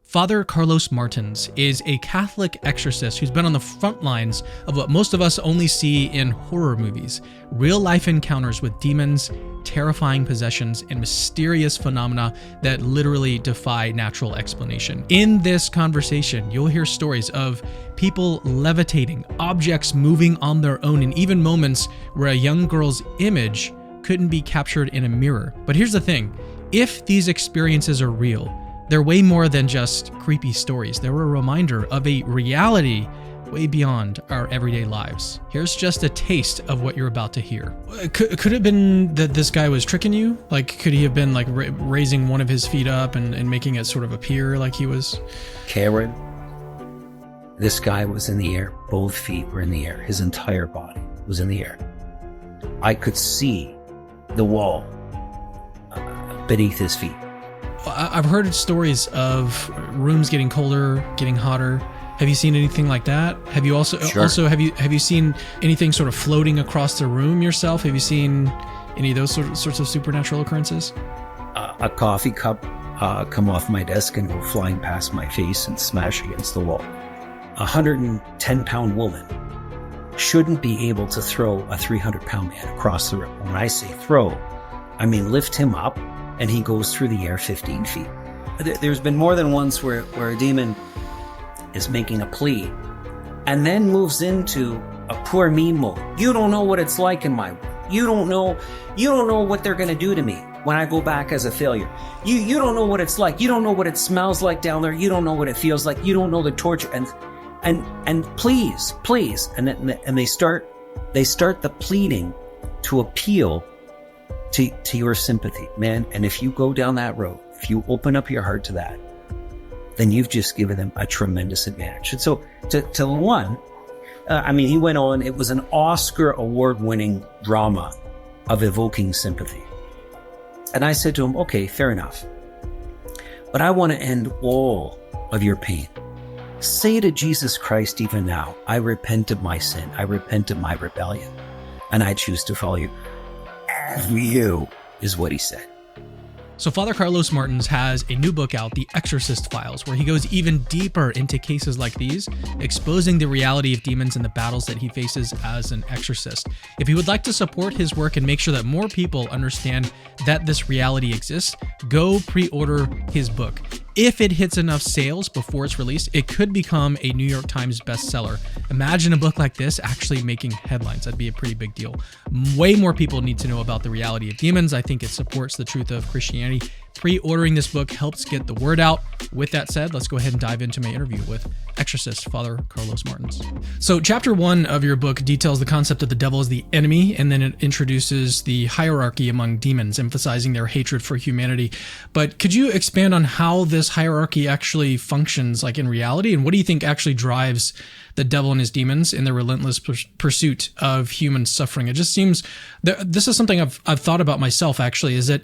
Father Carlos Martins is a Catholic exorcist who's been on the front lines of what most of us only see in horror movies: real-life encounters with demons, terrifying possessions, and mysterious phenomena that literally defy natural explanation. In this conversation, you'll hear stories of people levitating, objects moving on their own, and even moments where a young girl's image couldn't be captured in a mirror. But here's the thing: if these experiences are real, they're way more than just creepy stories. They're a reminder of a reality way beyond our everyday lives. Here's just a taste of what you're about to hear. Could it have been that this guy was tricking you? Like, could he have been like raising one of his feet up and making it sort of appear like he was? Karen, this guy was in the air. Both feet were in the air. His entire body was in the air. I could see the wall beneath his feet. I've heard stories of rooms getting colder, getting hotter. Have you seen anything like that? Have you also have you seen anything sort of floating across the room yourself? Have you seen any of those sorts of supernatural occurrences? A coffee cup come off my desk and go flying past my face and smash against the wall. 110-pound woman shouldn't be able to throw a 300-pound man across the room. When I say throw, I mean lift him up and he goes through the air 15 feet. There's been more than once where a demon is making a plea and then moves into a poor me mode. You don't know what it's like in my world. You don't know what they're going to do to me when I go back as a failure. You don't know what it's like. You don't know what it smells like down there. You don't know what it feels like. You don't know the torture. And please. And they start the pleading to appeal to your sympathy, man. And if you go down that road, if you open up your heart to that, then you've just given them a tremendous advantage. And so to one, he went on, it was an Oscar award-winning drama of evoking sympathy. And I said to him, okay, fair enough, but I want to end all of your pain. Say to Jesus Christ even now, I repent of my sin. I repent of my rebellion, and I choose to follow you. You is what he said. So Father Carlos Martins has a new book out, The Exorcist Files, where he goes even deeper into cases like these, exposing the reality of demons and the battles that he faces as an exorcist. If you would like to support his work and make sure that more people understand that this reality exists, go pre-order his book. If it hits enough sales before it's released, it could become a New York Times bestseller. Imagine a book like this actually making headlines. That'd be a pretty big deal. Way more people need to know about the reality of demons. I think it supports the truth of Christianity. Pre-ordering this book helps get the word out. With that said, let's go ahead and dive into my interview with exorcist Father Carlos Martins. So chapter 1 of your book details the concept of the devil as the enemy, and then it introduces the hierarchy among demons, emphasizing their hatred for humanity. But could you expand on how this hierarchy actually functions like in reality, and what do you think actually drives the devil and his demons in their relentless pursuit of human suffering? It just seems that this is something I've thought about myself, actually, is that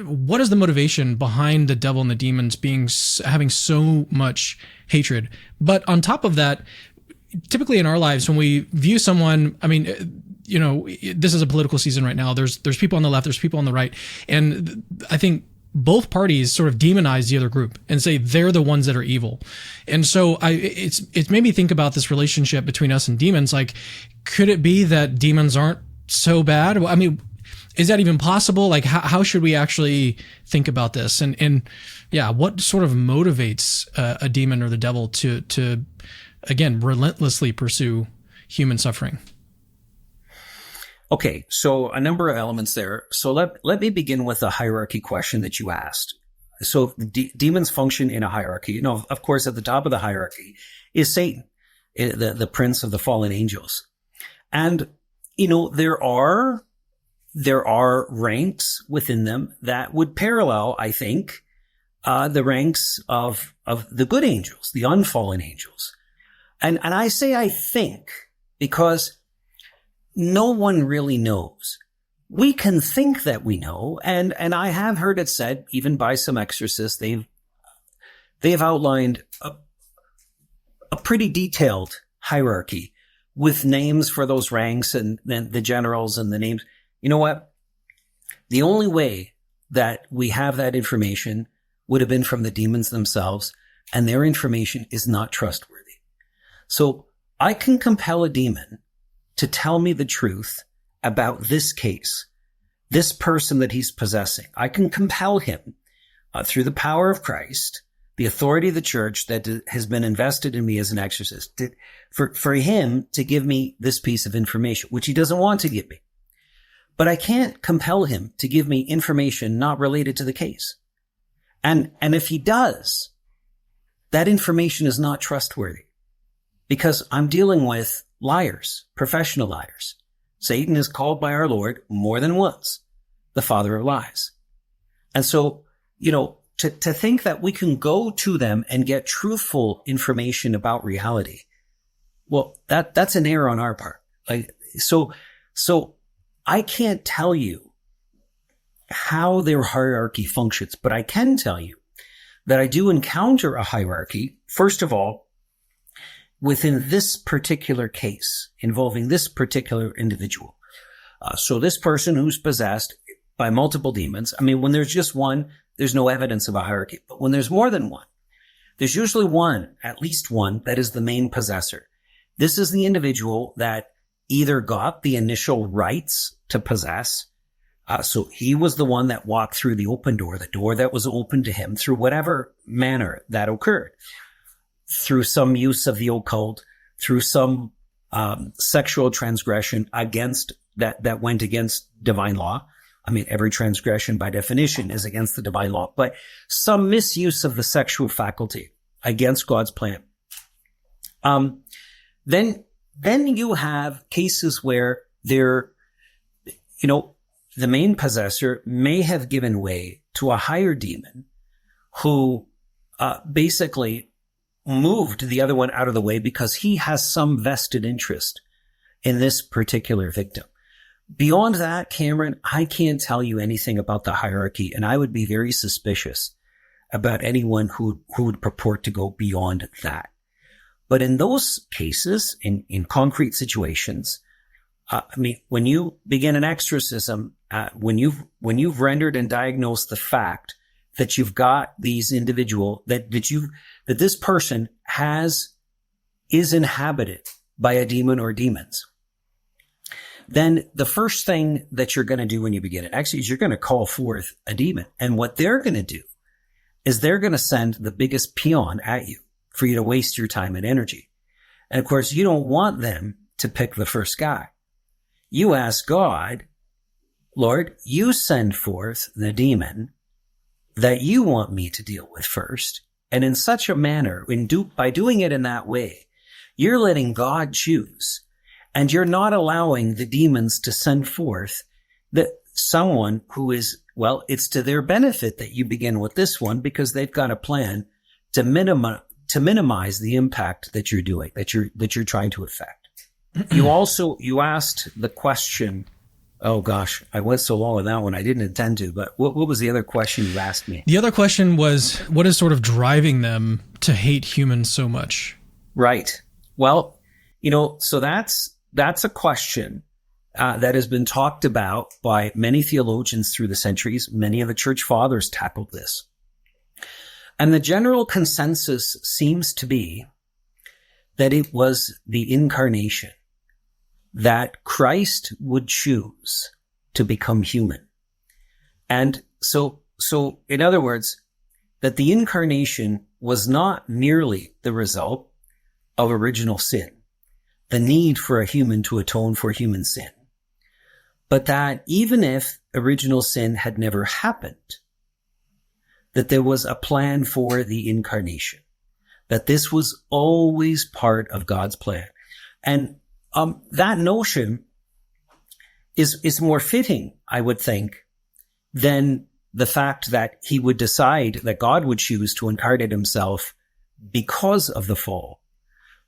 what is the motivation behind the devil and the demons having so much hatred? But on top of that, typically in our lives, when we view someone, this is a political season right now. There's people on the left, there's people on the right. And I think both parties sort of demonize the other group and say they're the ones that are evil. And so it's made me think about this relationship between us and demons. Like, could it be that demons aren't so bad? Well, I mean, is that even possible? Like, how should we actually think about this? And yeah, what sort of motivates a demon or the devil to again, relentlessly pursue human suffering? Okay, so a number of elements there. So let me begin with the hierarchy question that you asked. So demons function in a hierarchy. Of course, at the top of the hierarchy is Satan, the prince of the fallen angels. And, there are ranks within them that would parallel, I think, the ranks of the good angels, the unfallen angels. And I say I think because no one really knows. We can think that we know, and I have heard it said, even by some exorcists, they've outlined a pretty detailed hierarchy with names for those ranks and then the generals and the names. You know what? The only way that we have that information would have been from the demons themselves, and their information is not trustworthy. So I can compel a demon to tell me the truth about this case, this person that he's possessing. I can compel him through the power of Christ, the authority of the church that has been invested in me as an exorcist, for him to give me this piece of information, which he doesn't want to give me. But I can't compel him to give me information not related to the case. And if he does, that information is not trustworthy because I'm dealing with liars, professional liars. Satan is called by our Lord more than once the father of lies. And so, to think that we can go to them and get truthful information about reality, well, that's an error on our part. So I can't tell you how their hierarchy functions, but I can tell you that I do encounter a hierarchy, first of all, within this particular case involving this particular individual. So this person who's possessed by multiple demons, when there's just one, there's no evidence of a hierarchy. But when there's more than one, there's usually one, at least one, that is the main possessor. This is the individual that either got the initial rights to possess. So he was the one that walked through the open door, the door that was open to him through whatever manner that occurred, through some use of the occult, through some sexual transgression against that went against divine law. Every transgression by definition is against the divine law, but some misuse of the sexual faculty against God's plan. Then you have cases where the main possessor may have given way to a higher demon who basically moved the other one out of the way because he has some vested interest in this particular victim. Beyond that, Cameron, I can't tell you anything about the hierarchy, and I would be very suspicious about anyone who would purport to go beyond that. But in those cases, in concrete situations, when you begin an exorcism, when you've rendered and diagnosed the fact that you've got these individual, that this person is inhabited by a demon or demons, then the first thing that you're going to do when you begin it actually is you're going to call forth a demon. And what they're going to do is they're going to send the biggest peon at you for you to waste your time and energy. And of course, you don't want them to pick the first guy. You ask God, Lord, you send forth the demon that you want me to deal with first. And in such a manner, by doing it in that way, you're letting God choose. And you're not allowing the demons to send forth someone who is, well, it's to their benefit that you begin with this one because they've got a plan to minimize the impact that you're doing, that you're trying to affect. You asked the question, oh gosh, I went so long on that one, I didn't intend to, but what was the other question you asked me? The other question was, what is sort of driving them to hate humans so much? Right. Well, so that's a question that has been talked about by many theologians through the centuries. Many of the church fathers tackled this. And the general consensus seems to be that it was the incarnation, that Christ would choose to become human. And so in other words, that the incarnation was not merely the result of original sin, the need for a human to atone for human sin, but that even if original sin had never happened, that there was a plan for the incarnation, that this was always part of God's plan. And that notion is more fitting, I would think, than the fact that he would decide that God would choose to incarnate himself because of the fall.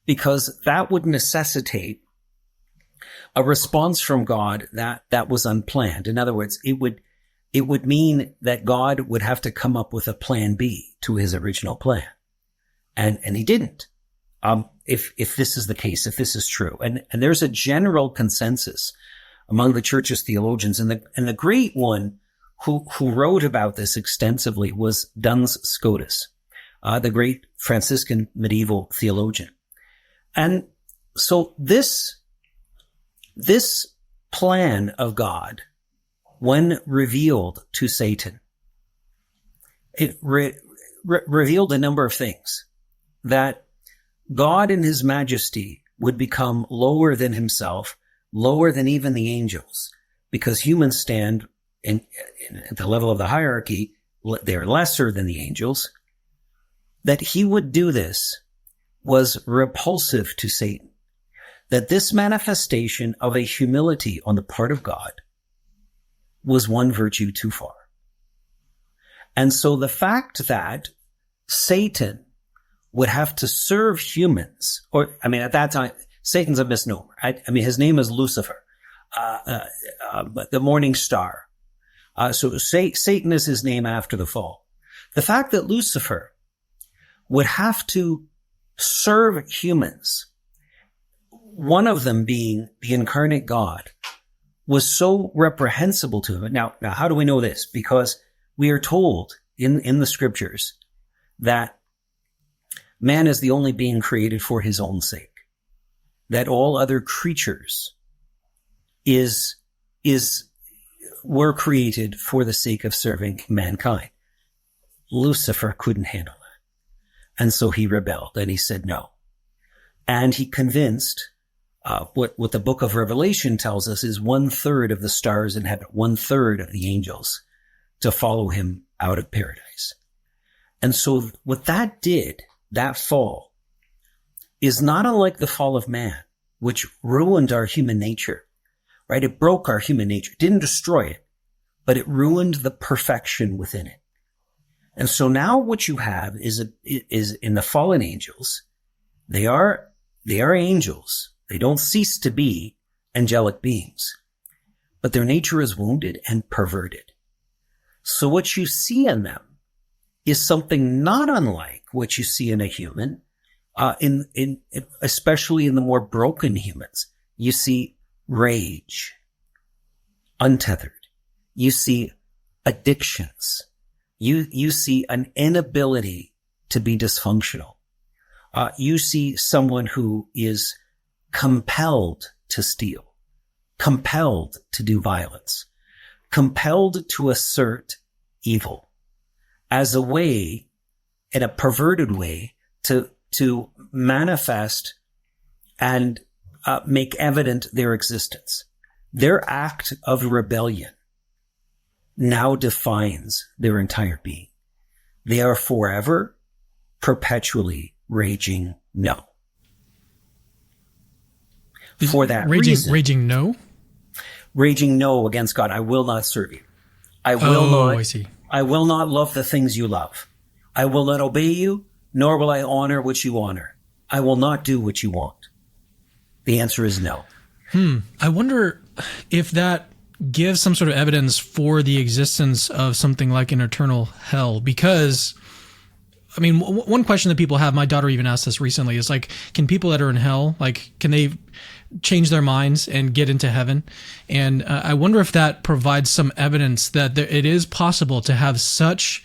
Because that would necessitate a response from God that was unplanned. In other words, it would mean that God would have to come up with a plan B to his original plan. And he didn't. If this is the case, if this is true. And there's a general consensus among the church's theologians. And the great one who wrote about this extensively was Duns Scotus. the great Franciscan medieval theologian. And so this plan of God, when revealed to Satan, it revealed a number of things. That God in his majesty would become lower than himself, lower than even the angels, because humans stand at the level of the hierarchy, they're lesser than the angels. That he would do this was repulsive to Satan. That this manifestation of a humility on the part of God was one virtue too far. And so the fact that Satan would have to serve humans, at that time, Satan's a misnomer. His name is Lucifer, the morning star. So Satan is his name after the fall. The fact that Lucifer would have to serve humans, one of them being the incarnate God, was so reprehensible to him. Now, how do we know this? Because we are told in the scriptures that man is the only being created for his own sake, that all other creatures were created for the sake of serving mankind. Lucifer couldn't handle that. And so he rebelled and he said no. And he convinced, what the book of Revelation tells us is 1/3 of the stars in heaven, 1/3 of the angels to follow him out of paradise. And so what that did, that fall, is not unlike the fall of man, which ruined our human nature, right? It broke our human nature, didn't destroy it, but it ruined the perfection within it. And so now what you have is in the fallen angels, they are angels. They don't cease to be angelic beings, but their nature is wounded and perverted. So what you see in them is something not unlike what you see in a human, especially in the more broken humans. You see rage, untethered. You see addictions. You see an inability to be dysfunctional. You see someone who is compelled to steal, compelled to do violence, compelled to assert evil as a way, in a perverted way, to manifest and make evident their existence. Their act of rebellion now defines their entire being. They are forever, perpetually raging no. For that reason, raging no? Raging no against God. I will not serve you. I will not love the things you love. I will not obey you, nor will I honor what you honor. I will not do what you want. The answer is no. I wonder if that gives some sort of evidence for the existence of something like an eternal hell, because one question that people have, my daughter even asked this recently, is like, can people that are in hell, can they change their minds and get into heaven? And I wonder if that provides some evidence that it is possible to have such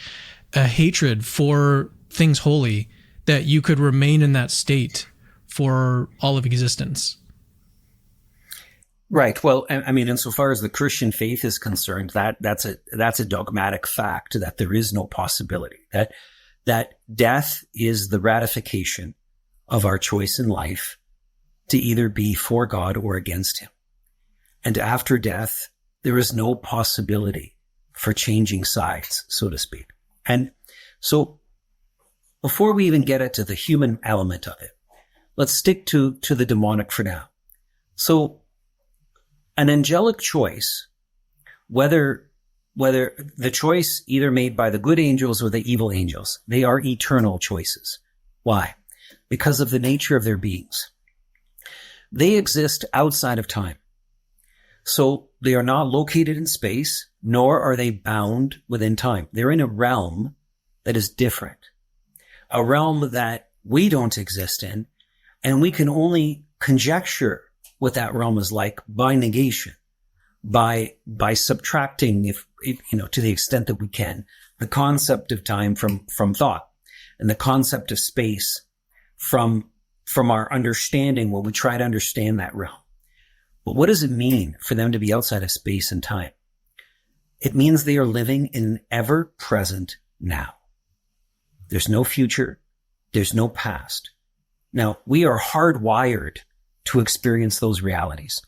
a hatred for things holy that you could remain in that state for all of existence. Right. Well, insofar as the Christian faith is concerned, that's a dogmatic fact that there is no possibility, that death is the ratification of our choice in life to either be for God or against him. And after death, there is no possibility for changing sides, so to speak. And so before we even get into the human element of it, let's stick to the demonic for now. So an angelic choice, whether the choice either made by the good angels or the evil angels, they are eternal choices. Why? Because of the nature of their beings. They exist outside of time. So they are not located in space, nor are they bound within time. They're in a realm that is different, a realm that we don't exist in, and we can only conjecture what that realm is like by negation, by subtracting, if to the extent that we can, the concept of time from thought. and the concept of space from our understanding when we try to understand that realm. But what does it mean for them to be outside of space and time? It means they are living in an ever-present now. There's no future. There's no past. Now, we are hardwired to experience those realities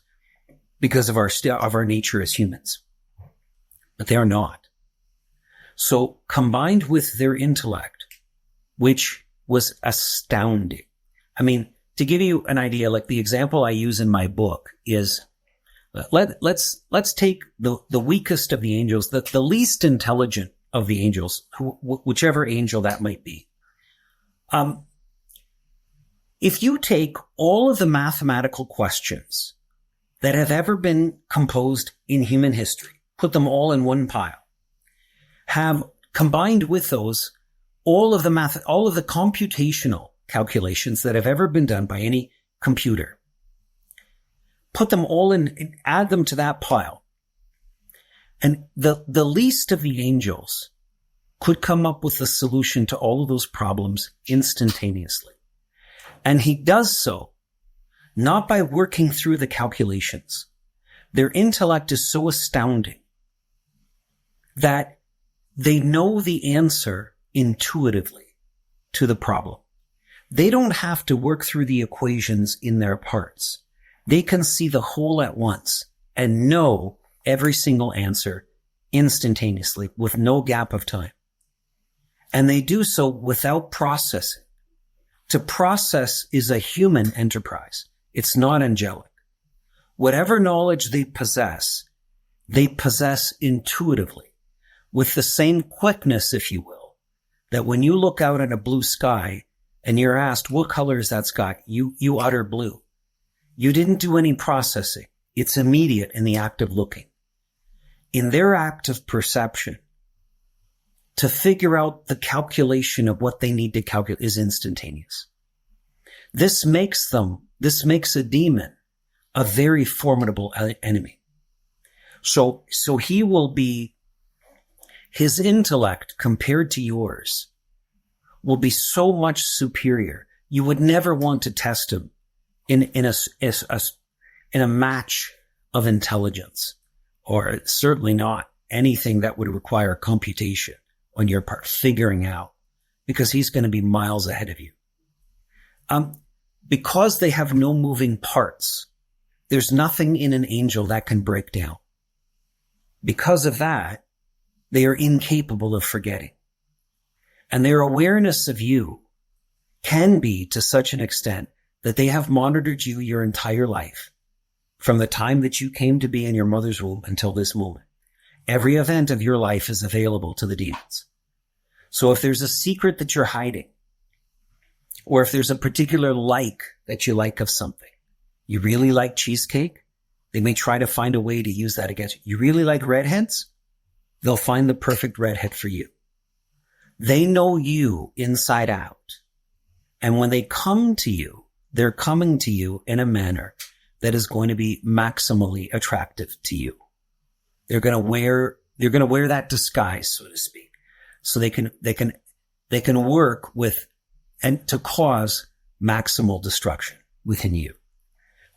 because of our nature as humans. But they are not. So combined with their intellect, which was astounding. I mean, to give you an idea, like the example I use in my book is, let's take the weakest of the angels, the least intelligent of the angels, whichever angel that might be. If you take all of the mathematical questions that have ever been composed in human history, put them all in one pile, have combined with those all of the computational calculations that have ever been done by any computer, put them all in and add them to that pile, and the least of the angels could come up with a solution to all of those problems instantaneously. And he does so not by working through the calculations. Their intellect is so astounding that they know the answer intuitively to the problem. They don't have to work through the equations in their parts. They can see the whole at once and know every single answer instantaneously with no gap of time. And they do so without processing. To process is a human enterprise. It's not angelic. Whatever knowledge they possess intuitively with the same quickness, if you will, that when you look out at a blue sky and you're asked, what color is that sky? You utter blue. You didn't do any processing. It's immediate in the act of looking. In their act of perception, to figure out the calculation of what they need to calculate is instantaneous. This makes a demon a very formidable enemy. So he will be, his intellect compared to yours will be so much superior. You would never want to test him in a match of intelligence, or certainly not anything that would require computation on your part, figuring out, because he's going to be miles ahead of you. Because they have no moving parts, there's nothing in an angel that can break down. Because of that, they are incapable of forgetting. And their awareness of you can be to such an extent that they have monitored you your entire life, from the time that you came to be in your mother's womb until this moment. Every event of your life is available to the demons. So if there's a secret that you're hiding, or if there's a particular like that you like of something, you really like cheesecake, they may try to find a way to use that against you. You really like redheads? They'll find the perfect redhead for you. They know you inside out. And when they come to you, they're coming to you in a manner that is going to be maximally attractive to you. They're going to wear that disguise, so to speak. So they can work with and to cause maximal destruction within you.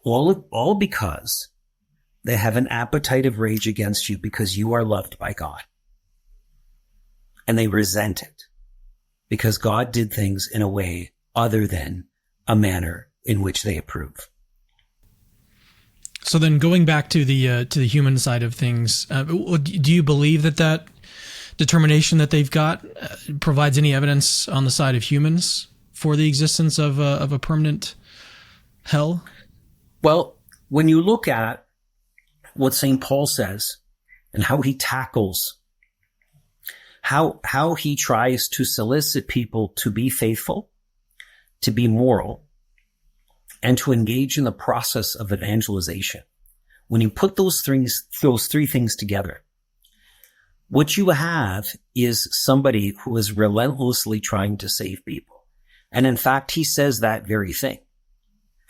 All because they have an appetite of rage against you because you are loved by God. And they resent it because God did things in a way other than a manner in which they approve. So then going back to the human side of things, do you believe that determination that they've got provides any evidence on the side of humans for the existence of a permanent hell? Well, when you look at what St. Paul says and how he tackles, how he tries to solicit people to be faithful, to be moral, and to engage in the process of evangelization. When you put those three things together, what you have is somebody who is relentlessly trying to save people. And in fact, he says that very thing.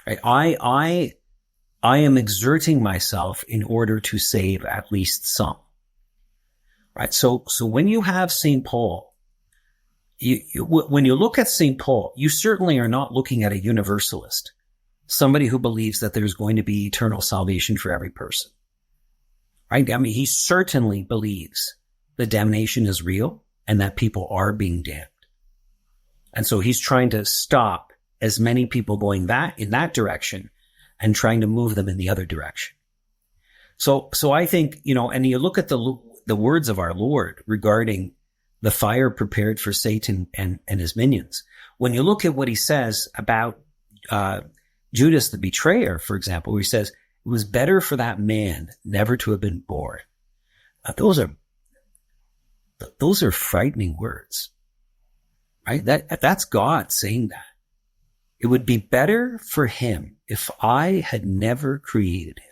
Right? I am exerting myself in order to save at least some. Right? So when you have St. Paul when you look at St. Paul, you certainly are not looking at a universalist, somebody who believes that there's going to be eternal salvation for every person. Right? I mean, he certainly believes that damnation is real and that people are being damned. And so he's trying to stop as many people going in that direction and trying to move them in the other direction. So I think, and you look at the words of our Lord regarding the fire prepared for Satan and his minions. When you look at what he says about Judas the betrayer, for example, where he says, it was better for that man never to have been born. Those are frightening words, right? That's God saying that. It would be better for him if I had never created him.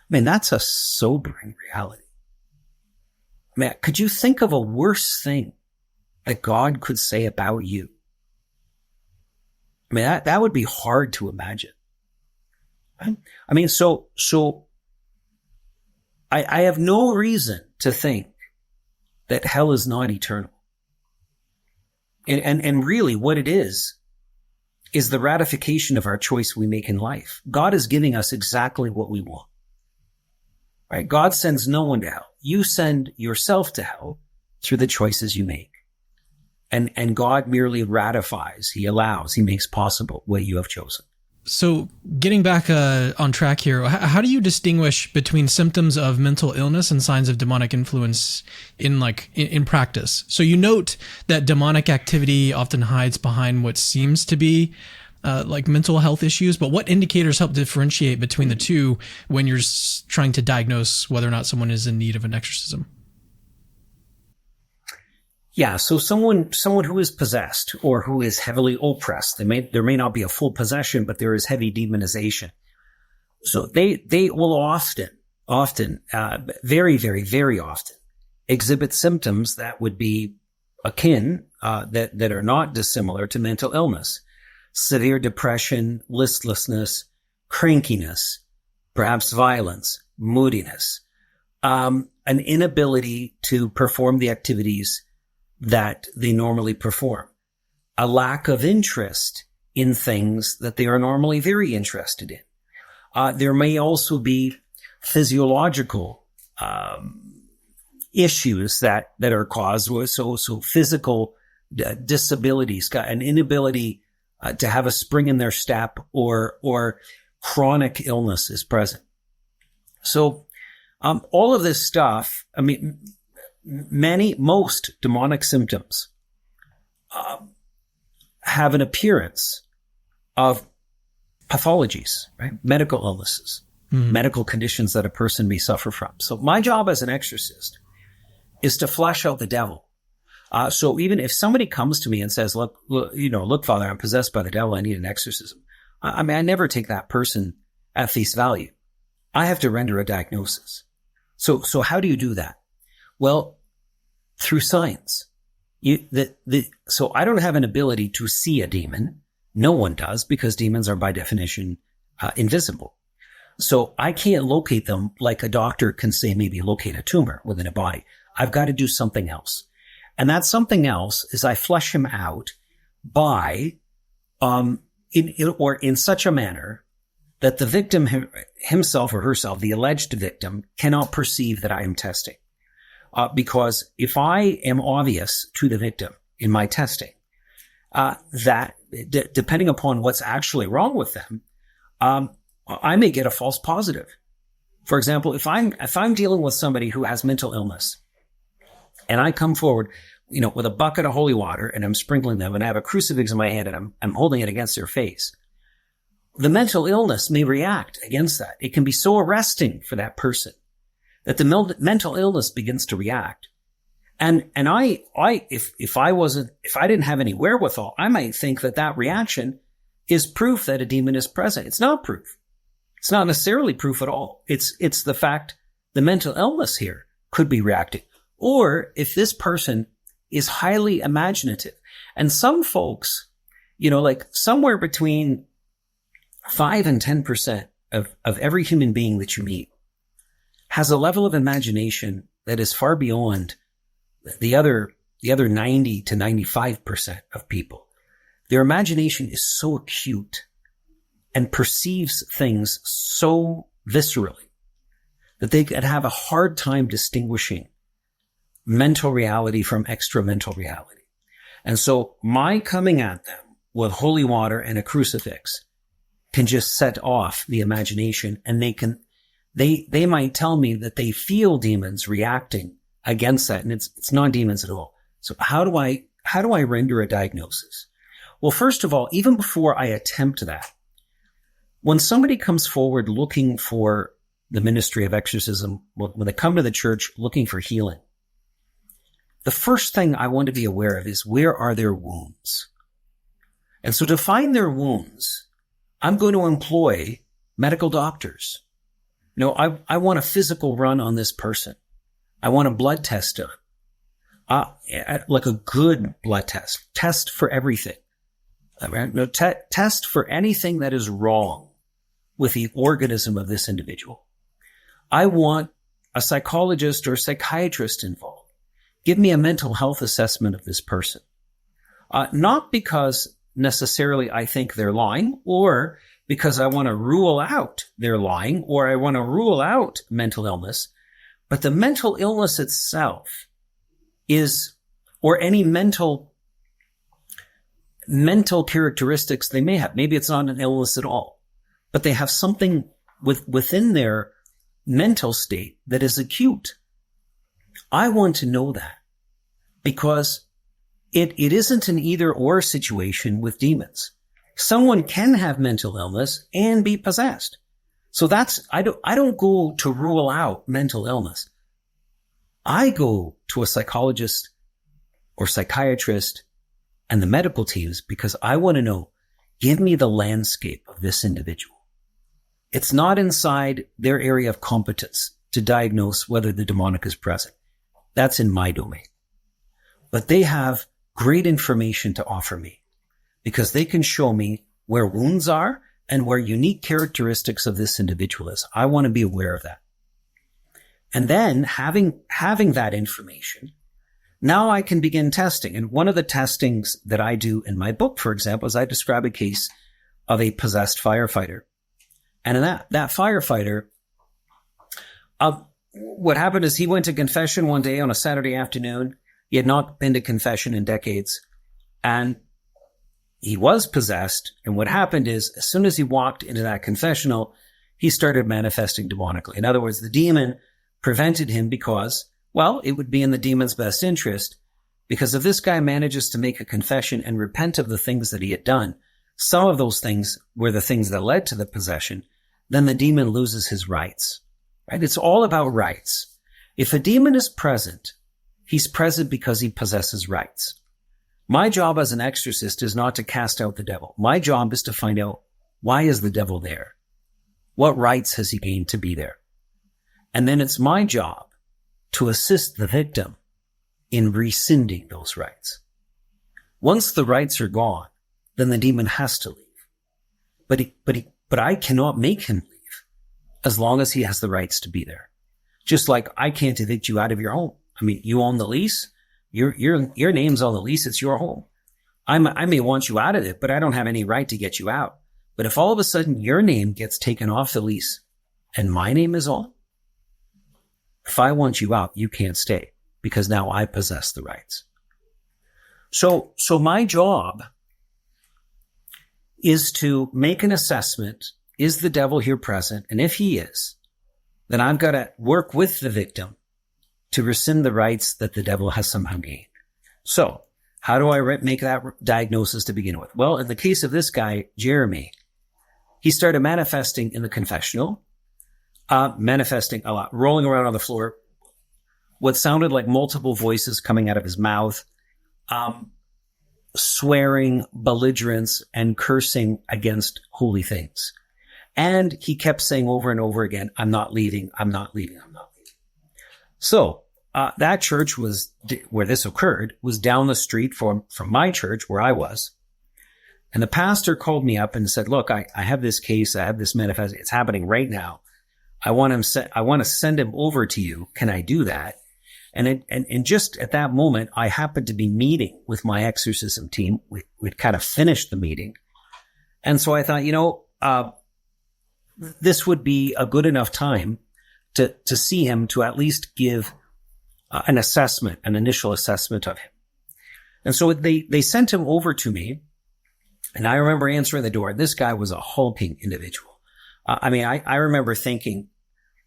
I mean, that's a sobering reality. I mean, could you think of a worse thing that God could say about you? I mean, that would be hard to imagine. Right? I mean, so I have no reason to think that hell is not eternal. And really what it is the ratification of our choice we make in life. God is giving us exactly what we want. Right? God sends no one to hell. You send yourself to hell through the choices you make. And God merely ratifies, he allows, he makes possible what you have chosen. So getting back on track here, how do you distinguish between symptoms of mental illness and signs of demonic influence in practice? So you note that demonic activity often hides behind what seems to be like mental health issues, but what indicators help differentiate between the two when you're trying to diagnose whether or not someone is in need of an exorcism? Yeah, so someone who is possessed or who is heavily oppressed, there may not be a full possession, but there is heavy demonization. So they will often, very, very, very often exhibit symptoms that would be akin, that are not dissimilar to mental illness. Severe depression, listlessness, crankiness, perhaps violence, moodiness, an inability to perform the activities that they normally perform, a lack of interest in things that they are normally very interested in. There may also be physiological issues that are caused with so physical disabilities, an inability to have a spring in their step, or chronic illness is present. So all of this stuff, I mean, most demonic symptoms have an appearance of pathologies, right? Medical illnesses, medical conditions that a person may suffer from. So my job as an exorcist is to flesh out the devil. So even if somebody comes to me and says, look, Father, I'm possessed by the devil, I need an exorcism. I mean, I never take that person at face value. I have to render a diagnosis. So how do you do that? Well, through science. So I don't have an ability to see a demon. No one does, because demons are by definition invisible. So I can't locate them like a doctor can say maybe locate a tumor within a body. I've got to do something else. And that something else is I flesh him out by, in such a manner that the victim himself or herself, the alleged victim, cannot perceive that I am testing. Because if I am obvious to the victim in my testing, that depending upon what's actually wrong with them, I may get a false positive. For example, if I'm dealing with somebody who has mental illness, and I come forward, with a bucket of holy water and I'm sprinkling them, and I have a crucifix in my hand and I'm holding it against their face, the mental illness may react against that. It can be so arresting for that person that the mental illness begins to react. And if I didn't have any wherewithal, I might think that reaction is proof that a demon is present. It's not proof. It's not necessarily proof at all. It's the fact the mental illness here could be reacting. Or if this person is highly imaginative. And some folks, like somewhere between 5 and 10% of every human being that you meet has a level of imagination that is far beyond the other the other 90 to 95% of people, their imagination is so acute and perceives things so viscerally that they could have a hard time distinguishing mental reality from extra-mental reality. And so my coming at them with holy water and a crucifix can just set off the imagination, and they might tell me that they feel demons reacting against that, and it's not demons at all. So how do I render a diagnosis? Well, first of all, even before I attempt that, when somebody comes forward looking for the ministry of exorcism, when they come to the church looking for healing, the first thing I want to be aware of is, where are their wounds? And so to find their wounds, I'm going to employ medical doctors. I want a physical run on this person. I want a blood test of like a good blood test for everything. Test for anything that is wrong with the organism of this individual. I want a psychologist or psychiatrist involved. Give me a mental health assessment of this person. Not because necessarily I think they're lying, or because I want to rule out their lying, or I want to rule out mental illness, but the mental illness itself is, or any mental characteristics they may have. Maybe it's not an illness at all, but they have something within their mental state that is acute. I want to know that, because it isn't an either or situation with demons. Someone can have mental illness and be possessed. So I don't go to rule out mental illness. I go to a psychologist or psychiatrist and the medical teams because I want to know, give me the landscape of this individual. It's not inside their area of competence to diagnose whether the demonic is present. That's in my domain. But they have great information to offer me because they can show me where wounds are and where unique characteristics of this individual is. I want to be aware of that. And then having that information, now I can begin testing. And one of the testings that I do in my book, for example, is I describe a case of a possessed firefighter. And in that firefighter, what happened is he went to confession one day on a Saturday afternoon. He had not been to confession in decades, and he was possessed. And what happened is, as soon as he walked into that confessional, he started manifesting demonically. In other words, the demon prevented him because, well, it would be in the demon's best interest, because if this guy manages to make a confession and repent of the things that he had done, some of those things were the things that led to the possession, then the demon loses his rights, right? It's all about rights. If a demon is present, he's present because he possesses rights. My job as an exorcist is not to cast out the devil. My job is to find out, why is the devil there? What rights has he gained to be there? And then it's my job to assist the victim in rescinding those rights. Once the rights are gone, then the demon has to leave. But I cannot make him leave as long as he has the rights to be there. Just like I can't evict you out of your home. I mean, you own the lease. Your name's on the lease. It's your home. I may want you out of it, but I don't have any right to get you out. But if all of a sudden your name gets taken off the lease and my name is on, if I want you out, you can't stay because now I possess the rights. So my job is to make an assessment. Is the devil here present? And if he is, then I've got to work with the victim to rescind the rights that the devil has somehow gained. So how do I make that diagnosis to begin with? Well, in the case of this guy, Jeremy, he started manifesting in the confessional, manifesting a lot, rolling around on the floor, what sounded like multiple voices coming out of his mouth, swearing, belligerence, and cursing against holy things. And he kept saying over and over again, I'm not leaving, I'm not leaving, I'm not leaving. So that church where this occurred was down the street from my church where I was. And the pastor called me up and said, look, I have this case, I have this manifest, it's happening right now. I want to send him over to you. Can I do that? And just at that moment, I happened to be meeting with my exorcism team. We'd kind of finished the meeting. And so I thought, this would be a good enough time to see him, to at least give an initial assessment of him. And so they sent him over to me, and I remember answering the door. This guy was a hulking individual. I remember thinking,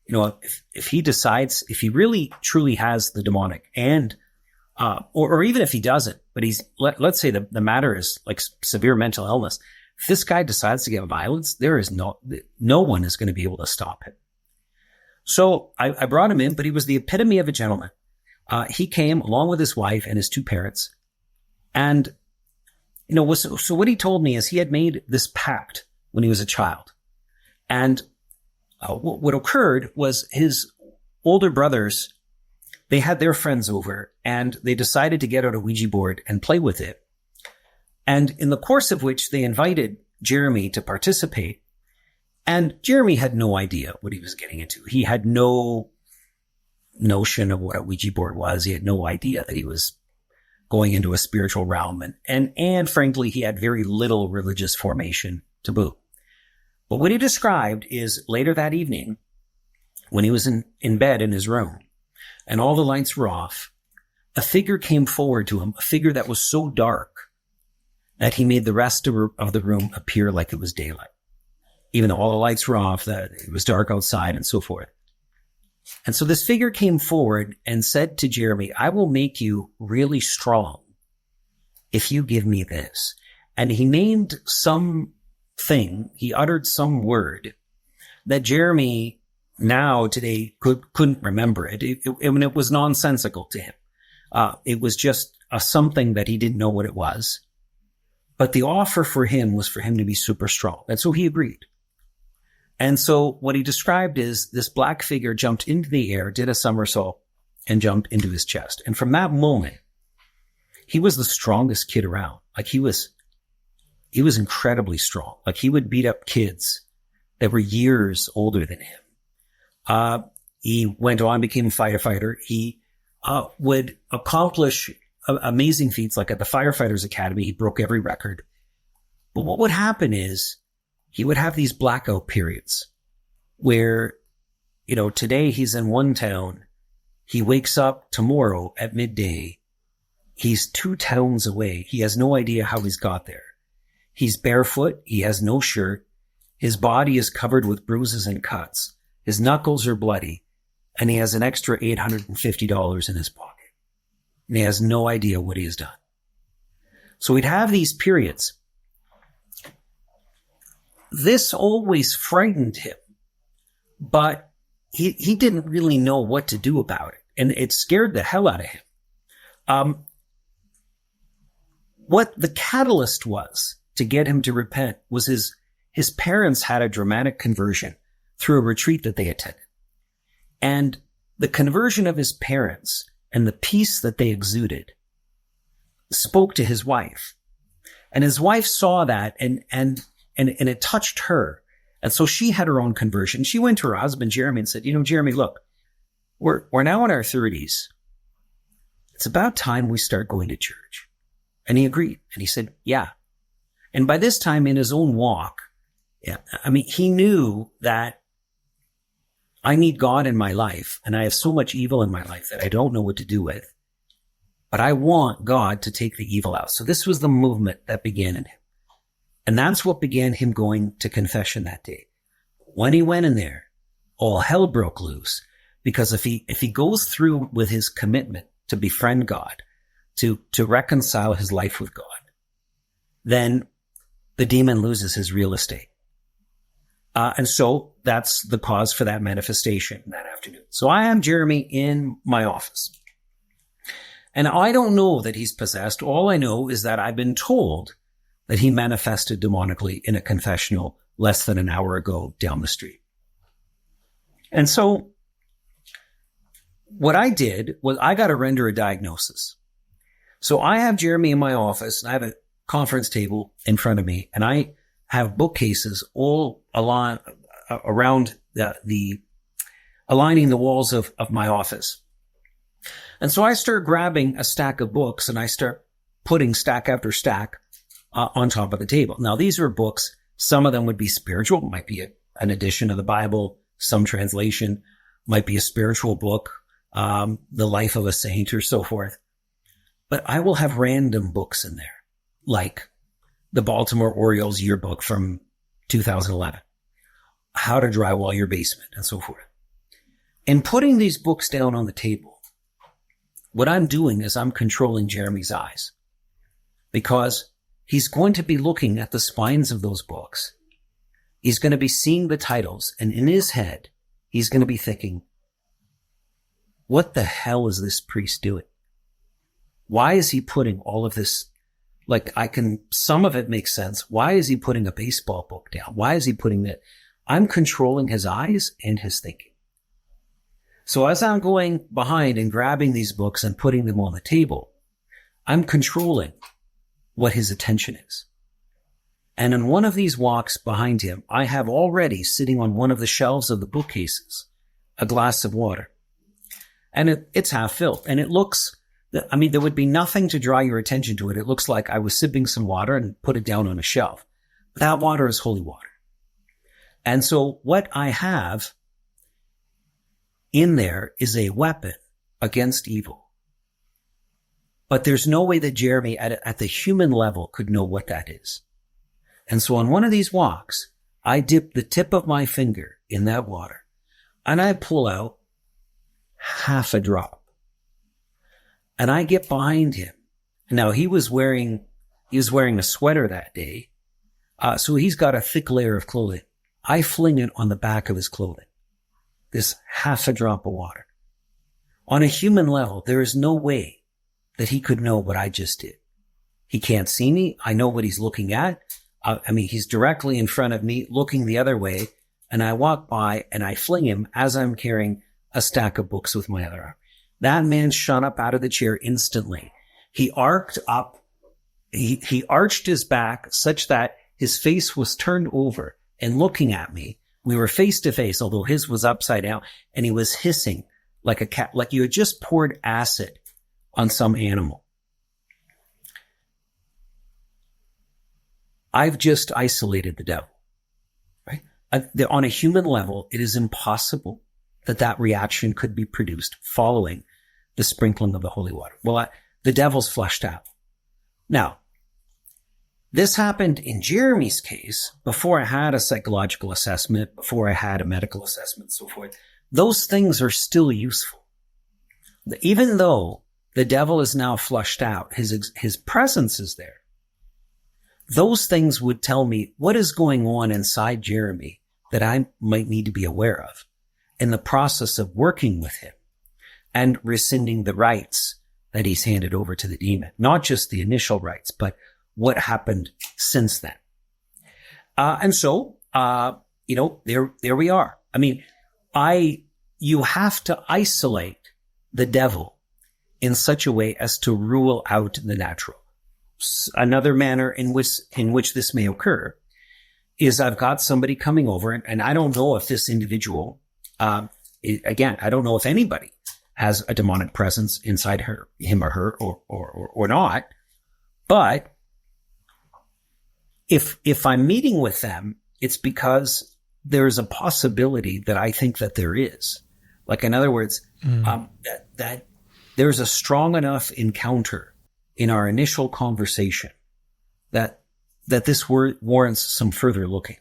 if he decides, if he really truly has the demonic, and or even if he doesn't, but let's say the matter is like severe mental illness. If this guy decides to get violence, there is no one is going to be able to stop him. So I brought him in, but he was the epitome of a gentleman. He came along with his wife and his two parents. And, so what he told me is he had made this pact when he was a child. And what occurred was his older brothers, they had their friends over and they decided to get out a Ouija board and play with it. And in the course of which they invited Jeremy to participate. And Jeremy had no idea what he was getting into. He had no notion of what a Ouija board was. He had no idea that he was going into a spiritual realm. And frankly, he had very little religious formation to boot. But what he described is later that evening, when he was in bed in his room and all the lights were off, a figure came forward to him, a figure that was so dark that he made the rest of the room appear like it was daylight. Even though all the lights were off, that it was dark outside and so forth. And so this figure came forward and said to Jeremy, I will make you really strong if you give me this. And he named something, he uttered some word that Jeremy now today couldn't remember it. It was nonsensical to him. It was just something that he didn't know what it was. But the offer for him was for him to be super strong. And so he agreed. And so what he described is this black figure jumped into the air, did a somersault, and jumped into his chest. And from that moment, he was the strongest kid around. Like he was incredibly strong. Like he would beat up kids that were years older than him. He went on, became a firefighter. He would accomplish amazing feats, like at the Firefighters Academy. He broke every record. But what would happen is he would have these blackout periods where, today he's in one town. He wakes up tomorrow at midday. He's 2 towns away. He has no idea how he's got there. He's barefoot. He has no shirt. His body is covered with bruises and cuts. His knuckles are bloody. And he has an extra $850 in his pocket. And he has no idea what he has done. So we'd have these periods. This always frightened him, but he didn't really know what to do about it. And it scared the hell out of him. What the catalyst was to get him to repent was his parents had a dramatic conversion through a retreat that they attended. And the conversion of his parents and the peace that they exuded spoke to his wife. And his wife saw that and it touched her. And so she had her own conversion. She went to her husband, Jeremy, and said, Jeremy, look, we're now in our 30s. It's about time we start going to church. And he agreed. And he said, yeah. And by this time in his own walk, he knew that I need God in my life, and I have so much evil in my life that I don't know what to do with. But I want God to take the evil out. So this was the movement that began in him. And that's what began him going to confession that day. When he went in there, all hell broke loose. Because if he goes through with his commitment to befriend God, to reconcile his life with God, then the demon loses his real estate. And so that's the cause for that manifestation that afternoon. So I am Jeremy in my office. And I don't know that he's possessed. All I know is that I've been told that he manifested demonically in a confessional less than an hour ago down the street. And so what I did was I got to render a diagnosis. So I have Jeremy in my office, and I have a conference table in front of me, and I have bookcases all around the aligning the walls of my office. And so I start grabbing a stack of books and I start putting stack after stack on top of the table. Now, these are books. Some of them would be spiritual, might be an edition of the Bible, some translation, might be a spiritual book, the life of a saint or so forth. But I will have random books in there, like the Baltimore Orioles yearbook from 2011, how to drywall your basement, and so forth. And putting these books down on the table, what I'm doing is I'm controlling Jeremy's eyes, because he's going to be looking at the spines of those books. He's going to be seeing the titles, and in his head, he's going to be thinking, what the hell is this priest doing? Why is he putting all of this? Like, some of it makes sense. Why is he putting a baseball book down? Why is he putting that? I'm controlling his eyes and his thinking. So as I'm going behind and grabbing these books and putting them on the table, I'm controlling what his attention is. And in one of these walks behind him, I have already sitting on one of the shelves of the bookcases, a glass of water. And it's half filled. And it looks, I mean, there would be nothing to draw your attention to it. It looks like I was sipping some water and put it down on a shelf. But that water is holy water. And so what I have in there is a weapon against evil. But there's no way that Jeremy at the human level could know what that is. And so on one of these walks, I dip the tip of my finger in that water and I pull out half a drop. And I get behind him. Now he was wearing a sweater that day. So he's got a thick layer of clothing. I fling it on the back of his clothing. This half a drop of water. On a human level, there is no way that he could know what I just did. He can't see me. I know what he's looking at. He's directly in front of me, looking the other way. And I walk by and I fling him as I'm carrying a stack of books with my other arm. That man shot up out of the chair instantly. He arced up. He arched his back such that his face was turned over and looking at me. We were face to face, although his was upside down, and he was hissing like a cat, like you had just poured acid on some animal. I've just isolated the devil, right? On a human level, it is impossible that reaction could be produced following the sprinkling of the holy water. Well, the devil's flushed out. Now, this happened in Jeremy's case before I had a psychological assessment, before I had a medical assessment, and so forth. Those things are still useful. Even though the devil is now flushed out, his presence is there. Those things would tell me what is going on inside Jeremy that I might need to be aware of in the process of working with him and rescinding the rights that he's handed over to the demon. Not just the initial rights, but what happened since then. There we are. I mean, you have to isolate the devil in such a way as to rule out the natural. Another manner in which this may occur is I've got somebody coming over and I don't know if this individual, I don't know if anybody has a demonic presence inside him or her or not, but if I'm meeting with them, it's because there's a possibility that I think that there is. Like, in other words, that there's a strong enough encounter in our initial conversation that this warrants some further looking.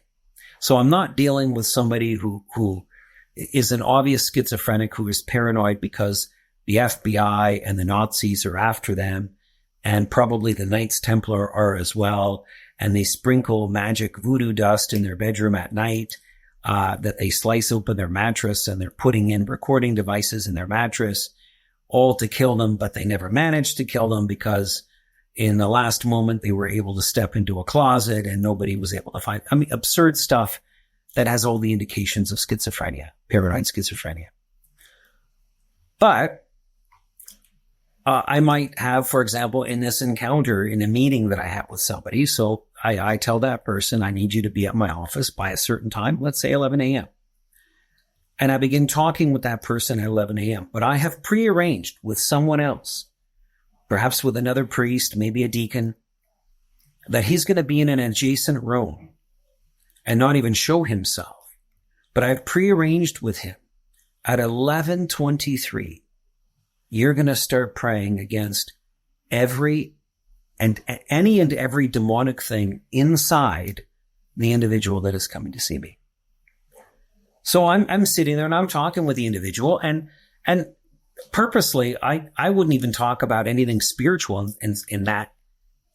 So I'm not dealing with somebody who is an obvious schizophrenic who is paranoid because the FBI and the Nazis are after them, and probably the Knights Templar are as well. And they sprinkle magic voodoo dust in their bedroom at night, that they slice open their mattress and they're putting in recording devices in their mattress, all to kill them, but they never managed to kill them because in the last moment they were able to step into a closet and nobody was able to find. I mean, absurd stuff that has all the indications of schizophrenia, paranoid schizophrenia. But I might have, for example, in this encounter, in a meeting that I have with somebody, so I tell that person, I need you to be at my office by a certain time, let's say 11 a.m. And I begin talking with that person at 11 a.m. But I have prearranged with someone else, perhaps with another priest, maybe a deacon, that he's going to be in an adjacent room and not even show himself. But I've prearranged with him at 11:23, you're going to start praying against any and every demonic thing inside the individual that is coming to see me. So I'm sitting there and I'm talking with the individual, and purposely I wouldn't even talk about anything spiritual in that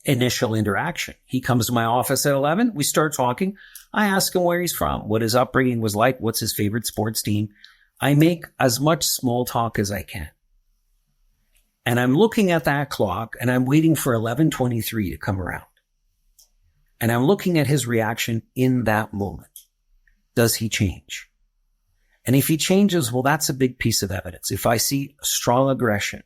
initial interaction. He comes to my office at 11. We start talking. I ask him where he's from, what his upbringing was like, what's his favorite sports team. I make as much small talk as I can. And I'm looking at that clock and I'm waiting for 11:23 to come around. And I'm looking at his reaction in that moment. Does he change? And if he changes, well, that's a big piece of evidence. If I see strong aggression,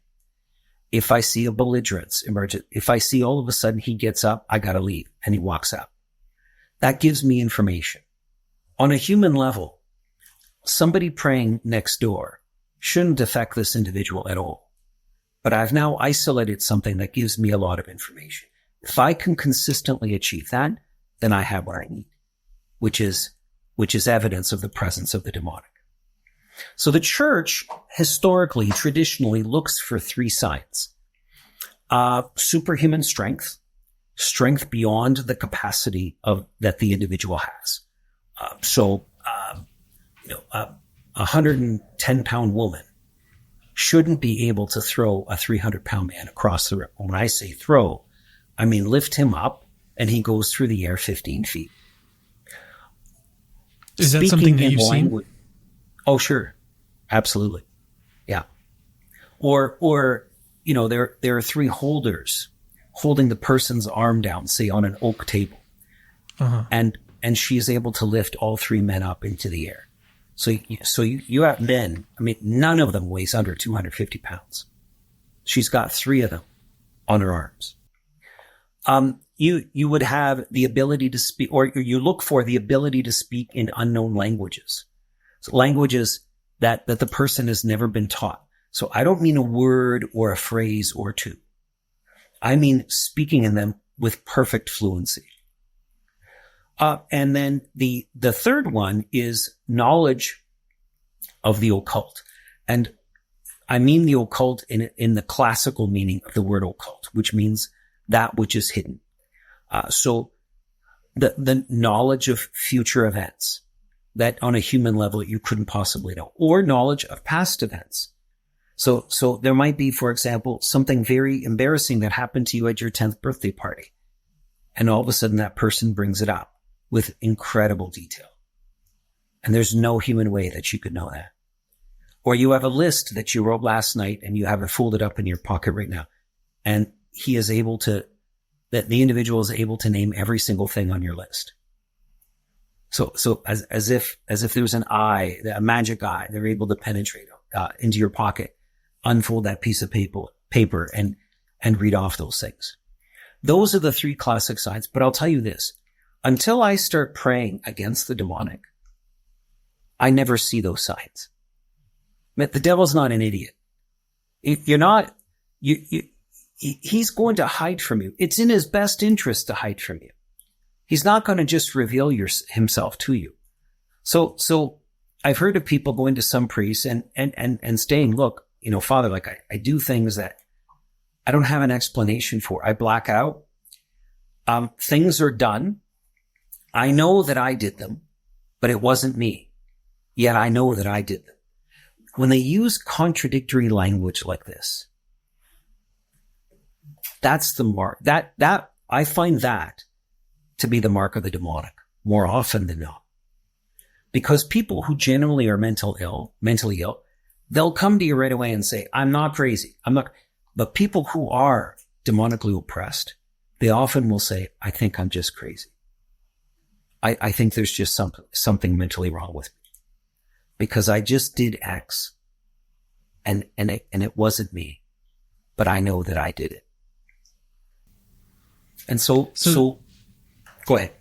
if I see a belligerence emerge, if I see all of a sudden he gets up, I got to leave, and he walks out. That gives me information. On a human level, somebody praying next door shouldn't affect this individual at all. But I've now isolated something that gives me a lot of information. If I can consistently achieve that, then I have what I need, which is evidence of the presence of the demonic. So the church historically, traditionally looks for three signs: superhuman strength, strength beyond the capacity that the individual has. A 110-pound woman shouldn't be able to throw a 300-pound man across the room. When I say throw, I mean lift him up and he goes through the air 15 feet. Is that something that you've seen? Oh, sure. Absolutely. Yeah. Or, there are three holders holding the person's arm down, say on an oak table. Uh-huh. And she is able to lift all three men up into the air. So you have men, none of them weighs under 250 pounds. She's got three of them on her arms. You would have the ability to speak, or you look for the ability to speak in unknown languages. So languages that the person has never been taught. So I don't mean a word or a phrase or two. I mean speaking in them with perfect fluency. And then the third one is knowledge of the occult. And I mean the occult in the classical meaning of the word occult, which means that which is hidden. So the knowledge of future events that on a human level you couldn't possibly know, or knowledge of past events. So there might be, for example, something very embarrassing that happened to you at your 10th birthday party. And all of a sudden that person brings it up with incredible detail. And there's no human way that you could know that. Or you have a list that you wrote last night and you have it folded up in your pocket right now. And the individual is able to name every single thing on your list. So as if there was an eye, a magic eye, they're able to penetrate into your pocket, unfold that piece of paper and read off those things. Those are the three classic signs. But I'll tell you this, until I start praying against the demonic, I never see those signs. The devil's not an idiot. He's going to hide from you. It's in his best interest to hide from you. He's not going to just reveal himself to you. So I've heard of people going to some priests and saying, look, Father, I do things that I don't have an explanation for. I black out. Things are done. I know that I did them, but it wasn't me. Yet I know that I did them. When they use contradictory language like this, that's the mark. That I find that to be the mark of the demonic more often than not. Because people who generally are mentally ill, they'll come to you right away and say, I'm not crazy. But people who are demonically oppressed, they often will say, I think I'm just crazy. I think there's just something mentally wrong with me because I just did X and it wasn't me, but I know that I did it. And so go ahead.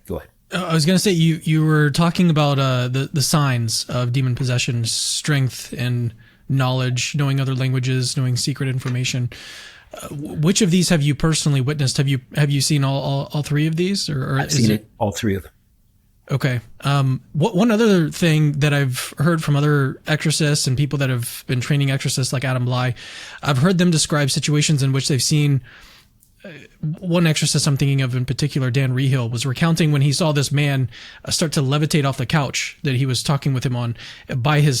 I was going to say you were talking about the signs of demon possession: strength and knowledge, knowing other languages, knowing secret information. Which of these have you personally witnessed? Have you seen all three of these, or I've seen it all three of them. Okay. One other thing that I've heard from other exorcists and people that have been training exorcists like Adam Bly, I've heard them describe situations in which they've seen. One exorcist I'm thinking of in particular, Dan Rehill, was recounting when he saw this man start to levitate off the couch that he was talking with him on by his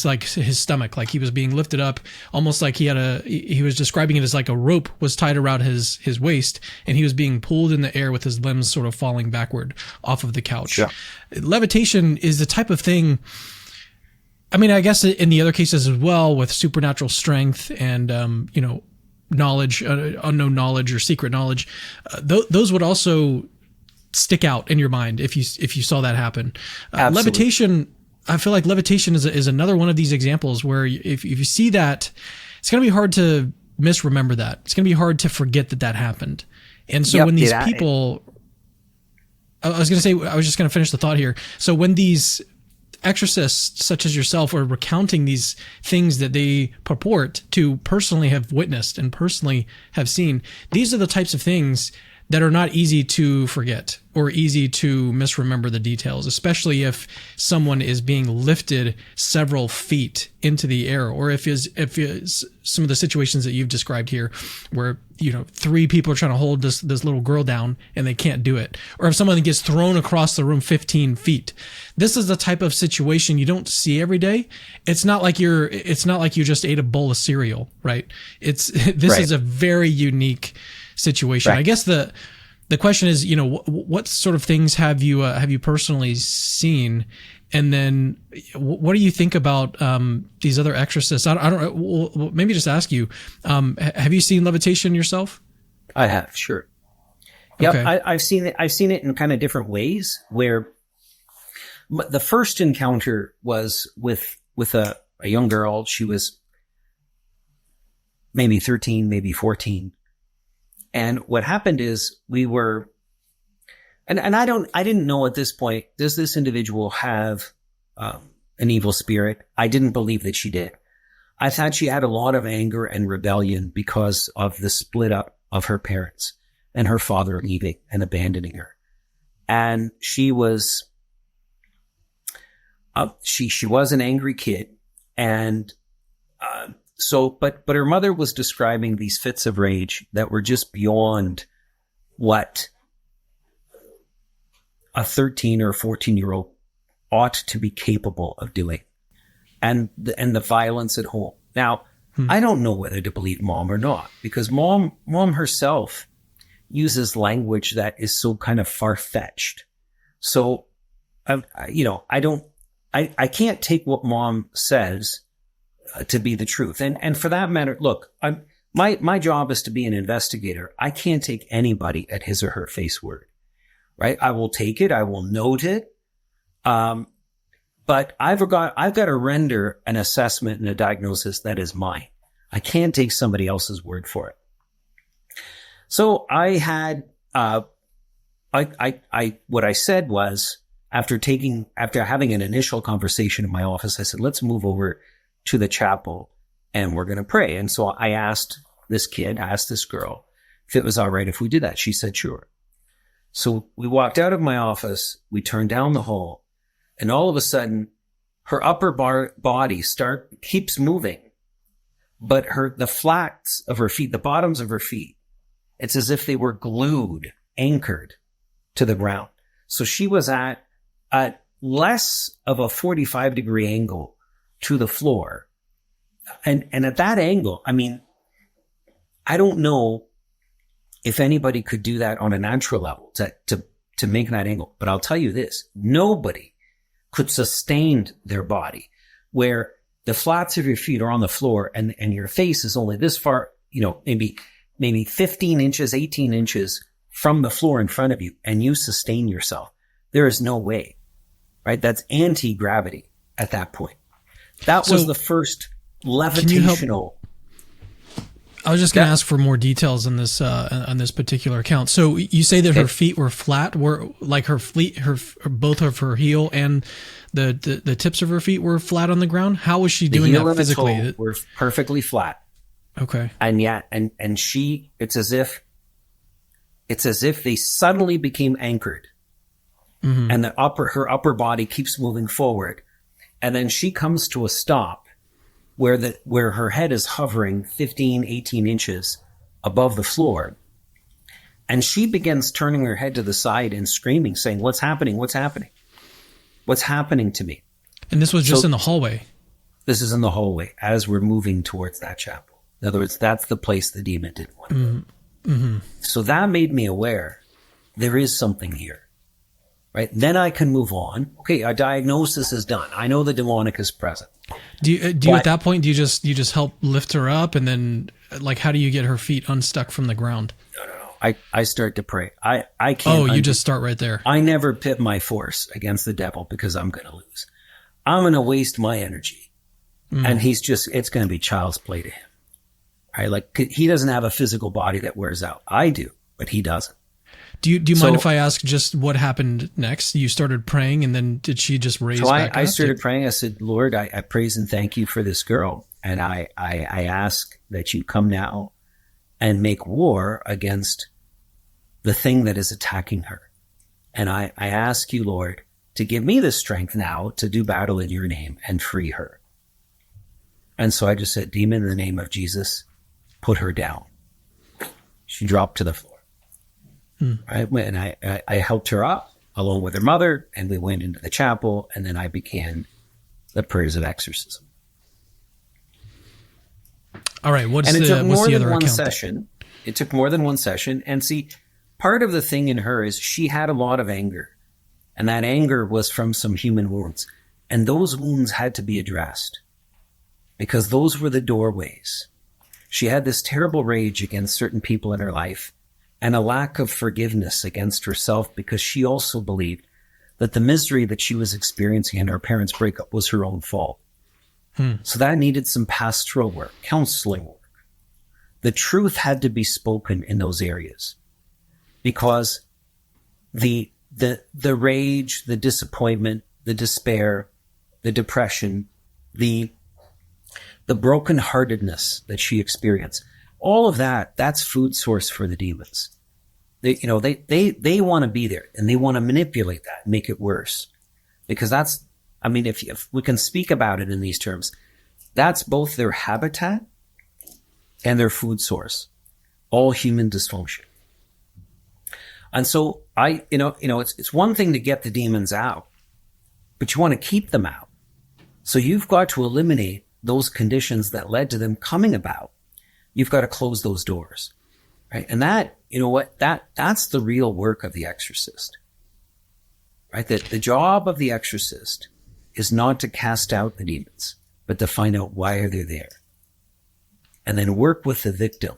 stomach, like he was being lifted up, almost like he was describing it as like a rope was tied around his waist, and he was being pulled in the air with his limbs sort of falling backward off of the couch. Yeah. Levitation is the type of thing. I mean, I guess in the other cases as well, with supernatural strength and knowledge, unknown knowledge or secret knowledge, those would also stick out in your mind if you saw that happen. Levitation, I feel like levitation is another one of these examples where if you see that, it's going to be hard to misremember that. It's going to be hard to forget that happened. And so when these people, I was just going to finish the thought here. So when these exorcists such as yourself are recounting these things that they purport to personally have witnessed and personally have seen, these are the types of things that are not easy to forget or easy to misremember the details, especially if someone is being lifted several feet into the air, or if some of the situations that you've described here where, three people are trying to hold this little girl down and they can't do it, or if someone gets thrown across the room 15 feet. This is the type of situation you don't see every day. It's not like you just ate a bowl of cereal, right? This is a very unique situation. Right. I guess the question is, what sort of things have you personally seen, and then what do you think about these other exorcists? I don't. Well, maybe just ask you, have you seen levitation yourself? I have, sure. Yeah, okay. I've seen it. I've seen it in kind of different ways. Where the first encounter was with a young girl. She was maybe 13, maybe 14. And what happened is we were, and I didn't know at this point, does this individual have an evil spirit? I didn't believe that she did. I thought she had a lot of anger and rebellion because of the split up of her parents and her father leaving and abandoning her. And she was, she was an angry kid. And, but her mother was describing these fits of rage that were just beyond what a 13 or 14-year-old ought to be capable of doing. And the violence at home. Now, I don't know whether to believe mom or not, because mom herself uses language that is so kind of far-fetched. So, I can't take what mom says to be the truth. And for that matter, look, my job is to be an investigator. I can't take anybody at his or her face word, right? I will take it. I will note it. But I've got to render an assessment and a diagnosis that is mine. I can't take somebody else's word for it. So I had, what I said was, after having an initial conversation in my office, I said, let's move over to the chapel and we're going to pray. And so I asked this girl if it was all right if we did that. She said, sure. So we walked out of my office, we turned down the hall, and all of a sudden her upper body keeps moving, but the flats of her feet, the bottoms of her feet, it's as if they were glued, anchored to the ground. So she was at less of a 45-degree angle to the floor. And at that angle, I mean, I don't know if anybody could do that on a natural level to make that angle. But I'll tell you this, nobody could sustain their body where the flats of your feet are on the floor and your face is only this far, maybe 15 inches, 18 inches from the floor in front of you, and you sustain yourself. There is no way, right? That's anti-gravity at that point. That was the first levitational. I was just going to ask for more details on this particular account. So you say that her feet were flat, were like both of her heel and the tips of her feet were flat on the ground. How was she doing that physically? The heel and the toe were perfectly flat. Okay. And yet, and she, it's as if they suddenly became anchored, and her upper body keeps moving forward, and then she comes to a stop where her head is hovering 15, 18 inches above the floor. And she begins turning her head to the side and screaming, saying, "What's happening? What's happening? What's happening to me?" And this was just in the hallway. This is in the hallway as we're moving towards that chapel. In other words, that's the place the demon didn't want to go. So that made me aware there is something here. Right? Then I can move on. Okay, our diagnosis is done. I know the demonic is present. Do you at that point, do you just help lift her up, and then like how do you get her feet unstuck from the ground? No. I start to pray. I can't. Oh, you just start right there. I never pit my force against the devil because I'm going to lose. I'm going to waste my energy, and it's going to be child's play to him. Right? Like he doesn't have a physical body that wears out. I do, but he doesn't. Do you mind if I ask just what happened next? You started praying, and then did she just raise back up? I started praying. I said, "Lord, I praise and thank you for this girl. And I ask that you come now and make war against the thing that is attacking her. And I ask you, Lord, to give me the strength now to do battle in your name and free her." And so I just said, "Demon, in the name of Jesus, put her down." She dropped to the floor. Right? And I helped her up along with her mother, and we went into the chapel, and then I began the prayers of exorcism. All right. It took more than one session. It took more than one session. And see, part of the thing in her is she had a lot of anger, and that anger was from some human wounds. And those wounds had to be addressed because those were the doorways. She had this terrible rage against certain people in her life, and a lack of forgiveness against herself because she also believed that the misery that she was experiencing in her parents' breakup was her own fault. So that needed some pastoral work, counseling work. The truth had to be spoken in those areas because the rage, the disappointment, the despair, the depression, the brokenheartedness that she experienced, all of that's food source for the demons. They want to be there, and they want to manipulate that, make it worse. Because if we can speak about it in these terms, that's both their habitat and their food source. All human dysfunction. And so it's one thing to get the demons out, but you want to keep them out. So you've got to eliminate those conditions that led to them coming about. You've got to close those doors, right? And that's the real work of the exorcist, right? That the job of the exorcist is not to cast out the demons, but to find out why are they there, and then work with the victim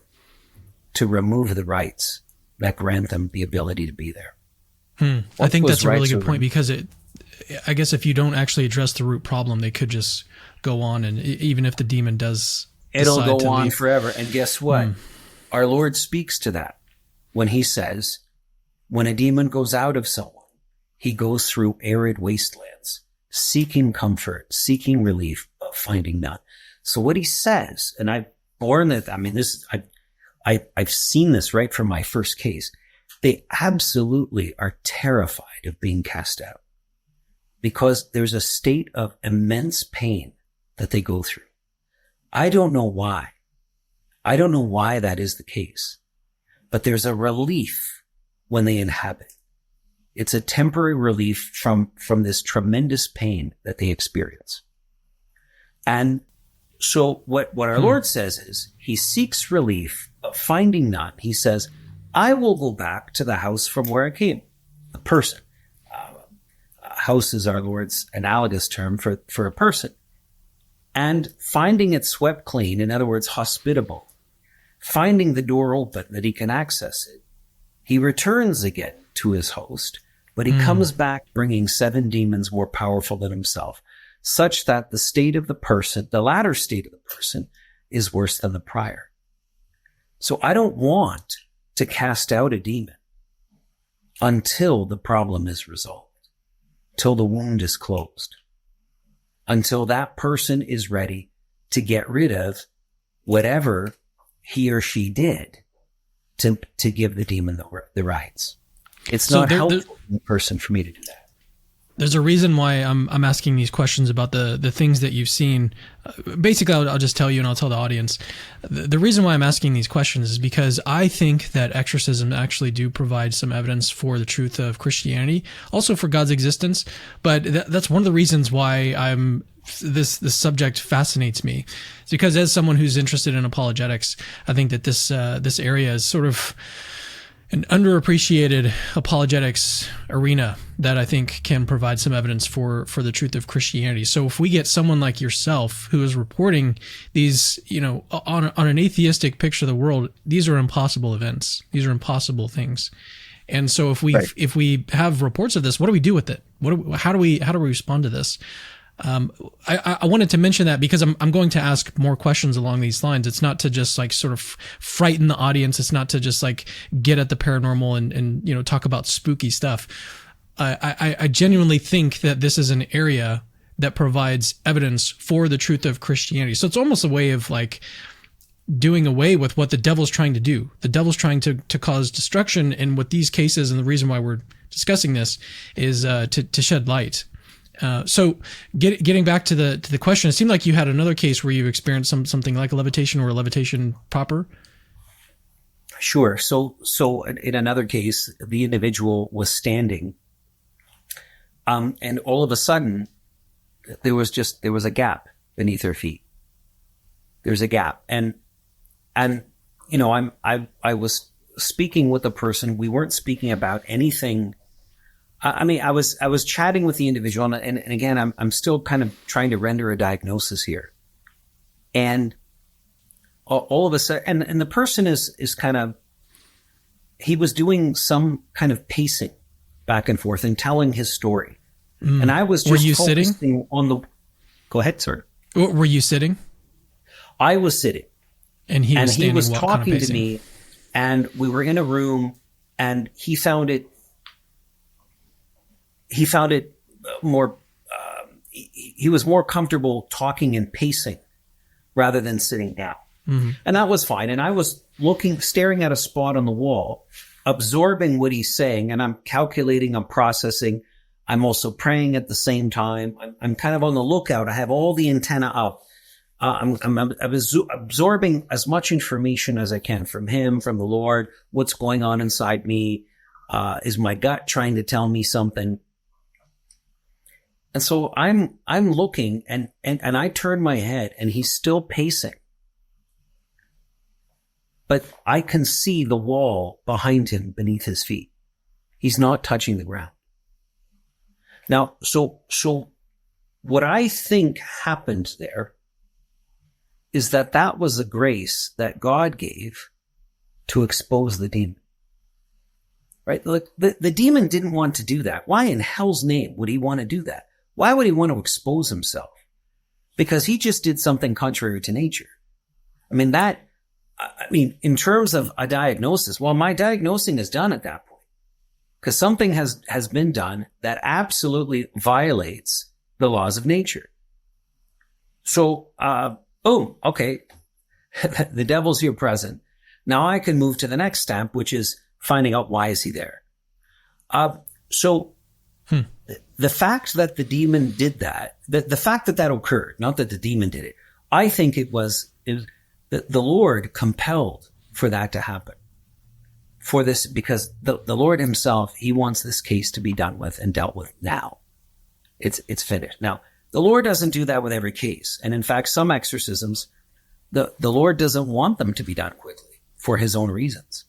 to remove the rights that grant them the ability to be there. I think that's a really good point because I guess if you don't actually address the root problem, they could just go on, and even if the demon does. It'll go on forever. And guess what? Our Lord speaks to that when he says, when a demon goes out of someone, he goes through arid wastelands, seeking comfort, seeking relief, but finding none. So what he says, and I've seen this right from my first case. They absolutely are terrified of being cast out because there's a state of immense pain that they go through. I don't know why. I don't know why that is the case, but there's a relief when they inhabit. It's a temporary relief from this tremendous pain that they experience. And so what our Lord says is he seeks relief, but finding none. He says, I will go back to the house from where I came. A person. House is our Lord's analogous term for a person. And finding it swept clean, in other words, hospitable, finding the door open that he can access it, he returns again to his host, but he comes back bringing 7 demons more powerful than himself, such that the state of the person, the latter state of the person, is worse than the prior. So I don't want to cast out a demon until the problem is resolved, till the wound is closed, until that person is ready to get rid of whatever he or she did to give the demon the rights. It's not helpful for the person for me to do that. There's a reason why I'm asking these questions about the things that you've seen. Basically, I'll just tell you, and I'll tell the audience. The reason why I'm asking these questions is because I think that exorcism actually do provide some evidence for the truth of Christianity, also for God's existence. But that's one of the reasons why this subject fascinates me. It's because as someone who's interested in apologetics, I think that this area is sort of an underappreciated apologetics arena that I think can provide some evidence for the truth of Christianity. So if we get someone like yourself who is reporting these, on an atheistic picture of the world, these are impossible events. These are impossible things. And so if we have reports of this, what do we do with it? How do we respond to this? I wanted to mention that because I'm going to ask more questions along these lines. It's not to just like sort of frighten the audience. It's not to just like get at the paranormal and talk about spooky stuff. I genuinely think that this is an area that provides evidence for the truth of Christianity. So it's almost a way of like doing away with what the devil's trying to do. The devil's trying to cause destruction. And with these cases, and the reason why we're discussing this is to shed light. So getting back to the question, it seemed like you had another case where you experienced something like a levitation or a levitation proper. Sure. So in another case, the individual was standing, and all of a sudden there was a gap beneath her feet. There's a gap, and I was speaking with a person. We weren't speaking about anything. I mean, I was chatting with the individual, and again, I'm still kind of trying to render a diagnosis here. And all of a sudden, and the person is kind of, he was doing some kind of pacing back and forth and telling his story. And I was just Were you sitting on the, go ahead, sir. Were you sitting? I was sitting. And he was standing, talking to me, and we were in a room, and he found it more, he was more comfortable talking and pacing rather than sitting down. Mm-hmm. And that was fine. And I was staring at a spot on the wall, absorbing what he's saying. And I'm calculating, I'm processing. I'm also praying at the same time. I'm kind of on the lookout. I have all the antenna up. I'm absorbing as much information as I can from him, from the Lord, what's going on inside me. Is my gut trying to tell me something? And so I'm looking and I turn my head and he's still pacing. But I can see the wall behind him beneath his feet. He's not touching the ground. Now, so what I think happened there is that was a grace that God gave to expose the demon. Right? Look, the demon didn't want to do that. Why in hell's name would he want to do that? Why would he want to expose himself? Because he just did something contrary to nature. I mean, in terms of a diagnosis, well, my diagnosing is done at that point. Because something has been done that absolutely violates the laws of nature. So, boom, okay. The devil's here present. Now I can move to the next step, which is finding out why is he there. The fact that the demon did that, the fact that occurred, not that the demon did it, I think it was the Lord compelled for that to happen. For this, because the Lord himself, he wants this case to be done with and dealt with now. It's finished. Now, the Lord doesn't do that with every case. And in fact, some exorcisms, the Lord doesn't want them to be done quickly for his own reasons.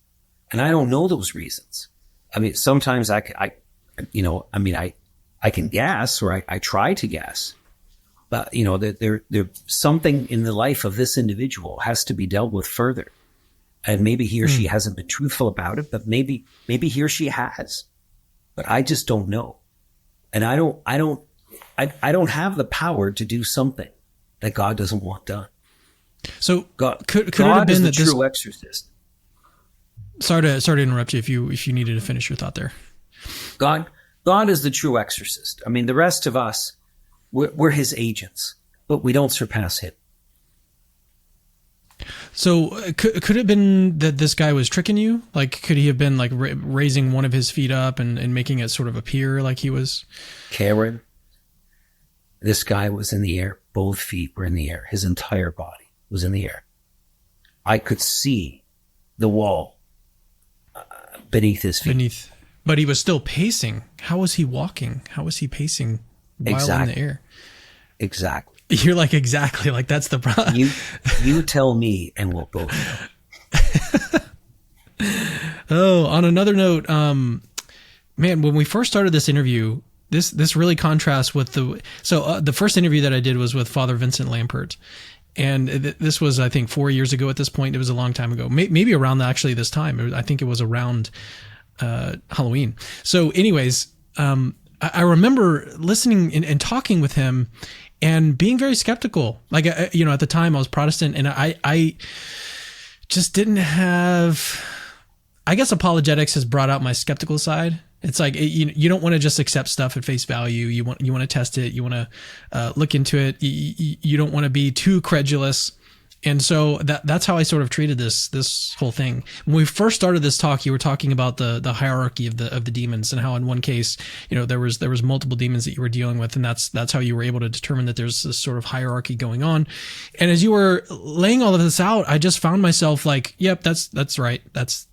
And I don't know those reasons. I mean, sometimes I can guess, or I try to guess, but there something in the life of this individual has to be dealt with further. And maybe he or she hasn't been truthful about it, but maybe he or she has, but I just don't know. And I don't have the power to do something that God doesn't want done. So God could it have been is the that this true exorcist. Sorry to interrupt you if you needed to finish your thought there. God is the true exorcist. I mean, the rest of us, we're his agents, but we don't surpass him. So could it have been that this guy was tricking you? Like, could he have been like raising one of his feet up and making it sort of appear like he was? Karen, this guy was in the air. Both feet were in the air. His entire body was in the air. I could see the wall beneath his feet. But he was still pacing. How was he walking? How was he pacing while in the air? Exactly. You're like, exactly. Like, that's the problem. You tell me and we'll both know. Oh, on another note, man, when we first started this interview, this really contrasts with the first interview that I did was with Father Vincent Lampert. And this was, I think, 4 years ago at this point. It was a long time ago, maybe around actually this time. I think it was around Halloween. So anyways, I remember listening and talking with him and being very skeptical. Like, at the time I was Protestant, and I just didn't have, I guess Apologetics has brought out my skeptical side. It's like, you don't want to just accept stuff at face value. You want to test it. You want to look into it. You don't want to be too credulous. And so that's how I sort of treated this whole thing. When we first started this talk, you were talking about the hierarchy of the demons, and how in one case, there was multiple demons that you were dealing with, and that's how you were able to determine that there's this sort of hierarchy going on. And as you were laying all of this out, I just found myself like, yep, that's right. That's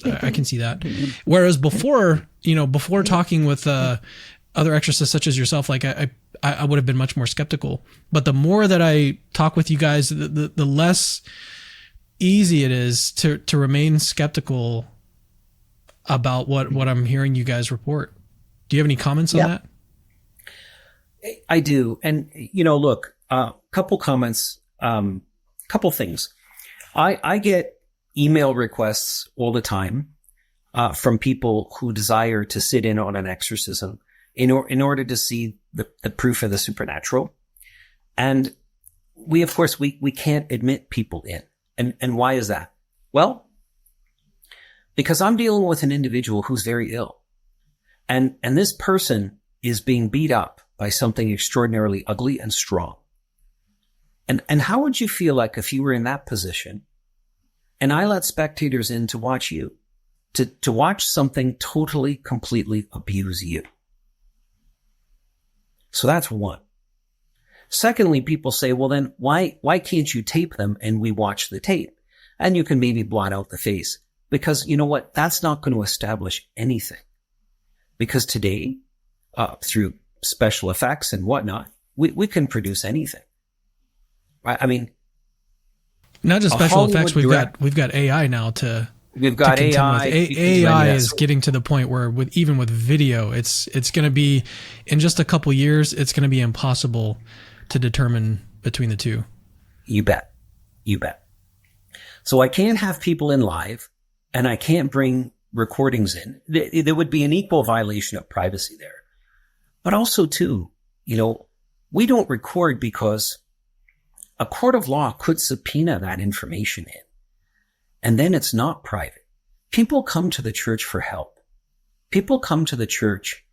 I can see that. Whereas before talking with other exorcists such as yourself, like I would have been much more skeptical. But the more that I talk with you guys, the less easy it is to remain skeptical about what I'm hearing you guys report. Do you have any comments on that? I do. And, look, couple comments, couple things. I get email requests all the time from people who desire to sit in on an exorcism in order to see the proof of the supernatural. And we, of course, we can't admit people in. And why is that? Well, because I'm dealing with an individual who's very ill. And this person is being beat up by something extraordinarily ugly and strong. And how would you feel like if you were in that position and I let spectators in to watch you, to watch something totally, completely abuse you? So that's one. Secondly, people say, well, then why can't you tape them and we watch the tape? And you can maybe blot out the face. Because you know what? That's not going to establish anything. Because today, through special effects and whatnot, we can produce anything. Right? I mean, not just special effects. We've got AI now to. We've got AI. AI is getting to the point where even with video, it's going to be, in just a couple years, it's going to be impossible to determine between the two. You bet. So I can't have people in live, and I can't bring recordings in. There would be an equal violation of privacy there. But also too, we don't record because a court of law could subpoena that information in. And then it's not private. People come to the church for help. People come to the church.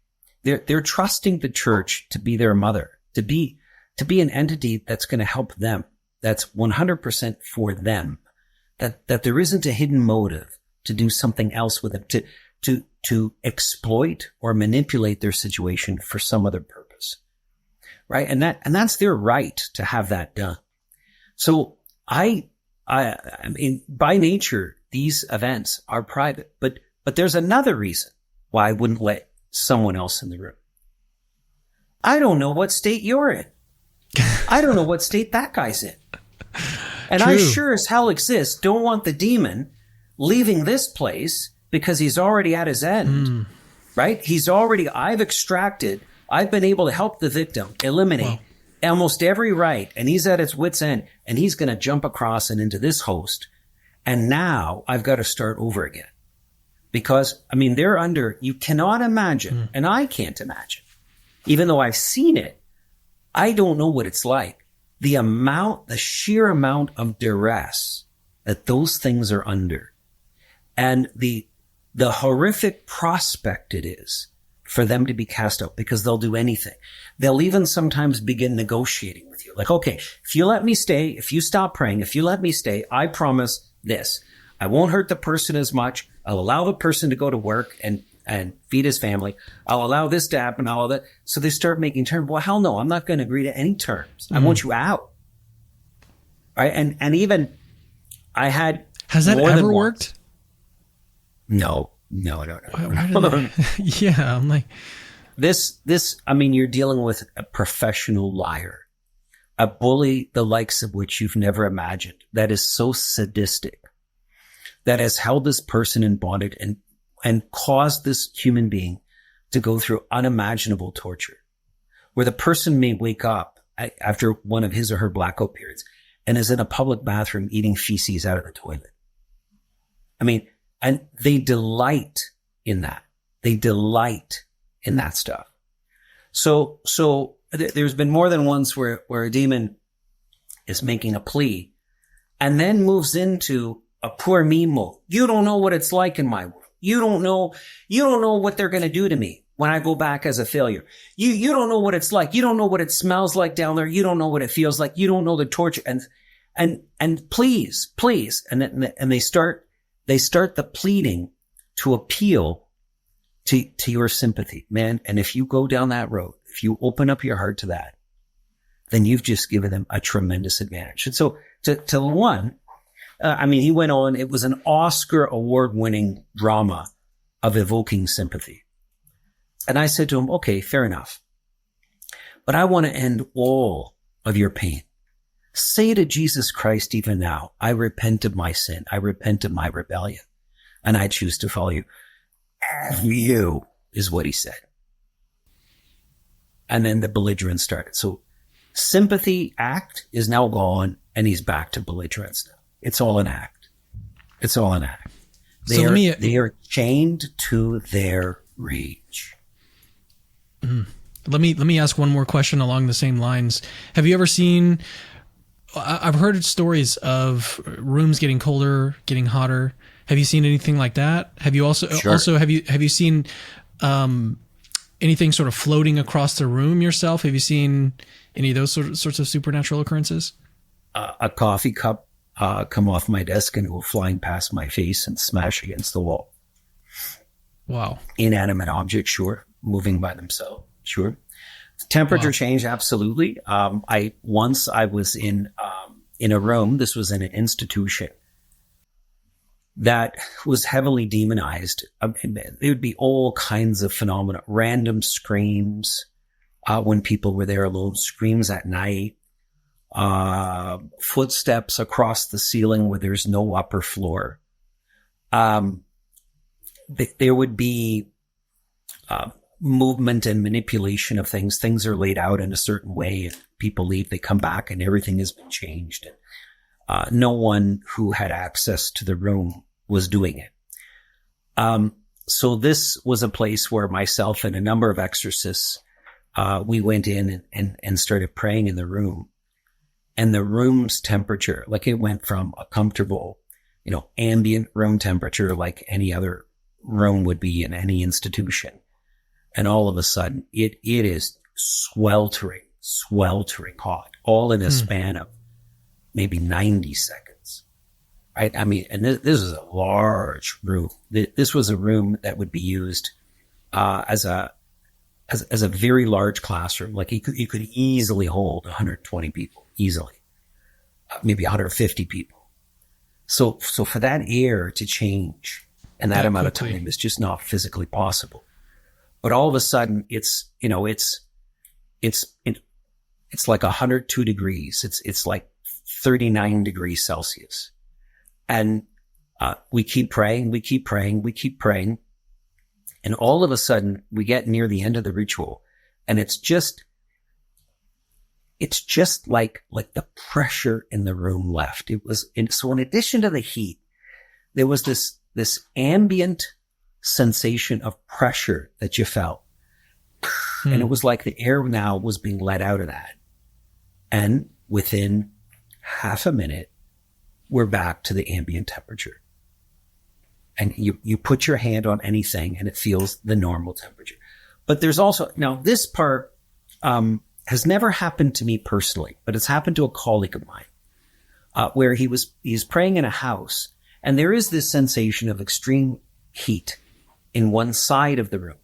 They're trusting the church to be their mother, to be an entity that's going to help them. That's 100% for them. That there isn't a hidden motive to do something else with it, to exploit or manipulate their situation for some other purpose. Right? And that's their right to have that done. So I mean, by nature, these events are private, but there's another reason why I wouldn't let someone else in the room. I don't know what state you're in. I don't know what state that guy's in. And True. I sure as hell don't want the demon leaving this place because he's already at his end, right? I've been able to help the victim eliminate almost every right, and he's at his wit's end, and he's going to jump across and into this host. And now I've got to start over again. Because, I mean, you cannot imagine, and I can't imagine, even though I've seen it, I don't know what it's like. The sheer amount of duress that those things are under. And the horrific prospect it is for them to be cast out, because they'll do anything. They'll even sometimes begin negotiating with you. Like, okay, if you let me stay, if you stop praying, if you let me stay, I promise this. I won't hurt the person as much. I'll allow the person to go to work and feed his family. I'll allow this to happen, all of that. So they start making terms. Well, hell no, I'm not going to agree to any terms. I want you out. Right? And even I had. Has that ever worked? No. Yeah, I'm like. This, I mean, you're dealing with a professional liar, a bully, the likes of which you've never imagined, that is so sadistic, that has held this person in bondage and caused this human being to go through unimaginable torture, where the person may wake up after one of his or her blackout periods and is in a public bathroom eating feces out of the toilet. I mean, and they delight in that. They delight in that stuff. So there's been more than once where a demon is making a plea and then moves into a poor me mode. You don't know what it's like in my world. You don't know what they're going to do to me when I go back as a failure. You don't know what it's like. You don't know what it smells like down there. You don't know what it feels like. You don't know the torture. And please. And they start the pleading to appeal to your sympathy, man. And if you go down that road, if you open up your heart to that, then you've just given them a tremendous advantage. And so to one, he went on, it was an Oscar award-winning drama of evoking sympathy. And I said to him, okay, fair enough. But I want to end all of your pain. Say to Jesus Christ even now, I repent of my sin. I repent of my rebellion. And I choose to follow you. You is what he said. And then the belligerence started. So sympathy act is now gone and he's back to belligerence now. It's all an act. It's all an act. They are chained to their rage. Let me ask one more question along the same lines. Have you ever seen, I've heard stories of rooms getting colder, getting hotter. Have you seen anything like that? Have you also have you seen anything sort of floating across the room yourself? Have you seen any of those sorts of supernatural occurrences? A coffee cup come off my desk and go flying past my face and smash against the wall. Wow. Inanimate objects, sure. Moving by themselves, sure. Temperature change, absolutely. I was in a room. This was in an institution that was heavily demonized. There would be all kinds of phenomena, random screams when people were there alone, screams at night, footsteps across the ceiling where there's no upper floor. There would be movement and manipulation of things. Things are laid out in a certain way. If people leave, they come back and everything has been changed. No one who had access to the room was doing it. So this was a place where myself and a number of exorcists, we went in and started praying in the room. And the room's temperature, like it went from a comfortable, ambient room temperature like any other room would be in any institution. And all of a sudden, it is sweltering hot, all in a span of maybe 90 seconds. Right? I mean, and this is a large room. This was a room that would be used as a very large classroom. Like you could easily hold 120 people, easily, maybe 150 people. So for that air to change in that amount of time is just not physically possible. But all of a sudden, it's like 102 degrees. It's like 39 degrees Celsius. And we keep praying. And all of a sudden, we get near the end of the ritual, and it's just like the pressure in the room left. So in addition to the heat, there was this ambient sensation of pressure that you felt. And it was like the air now was being let out of that. And within half a minute, we're back to the ambient temperature. and you put your hand on anything and it feels the normal temperature. But there's also, now this part, has never happened to me personally, but it's happened to a colleague of mine, where he's praying in a house, and there is this sensation of extreme heat in one side of the room.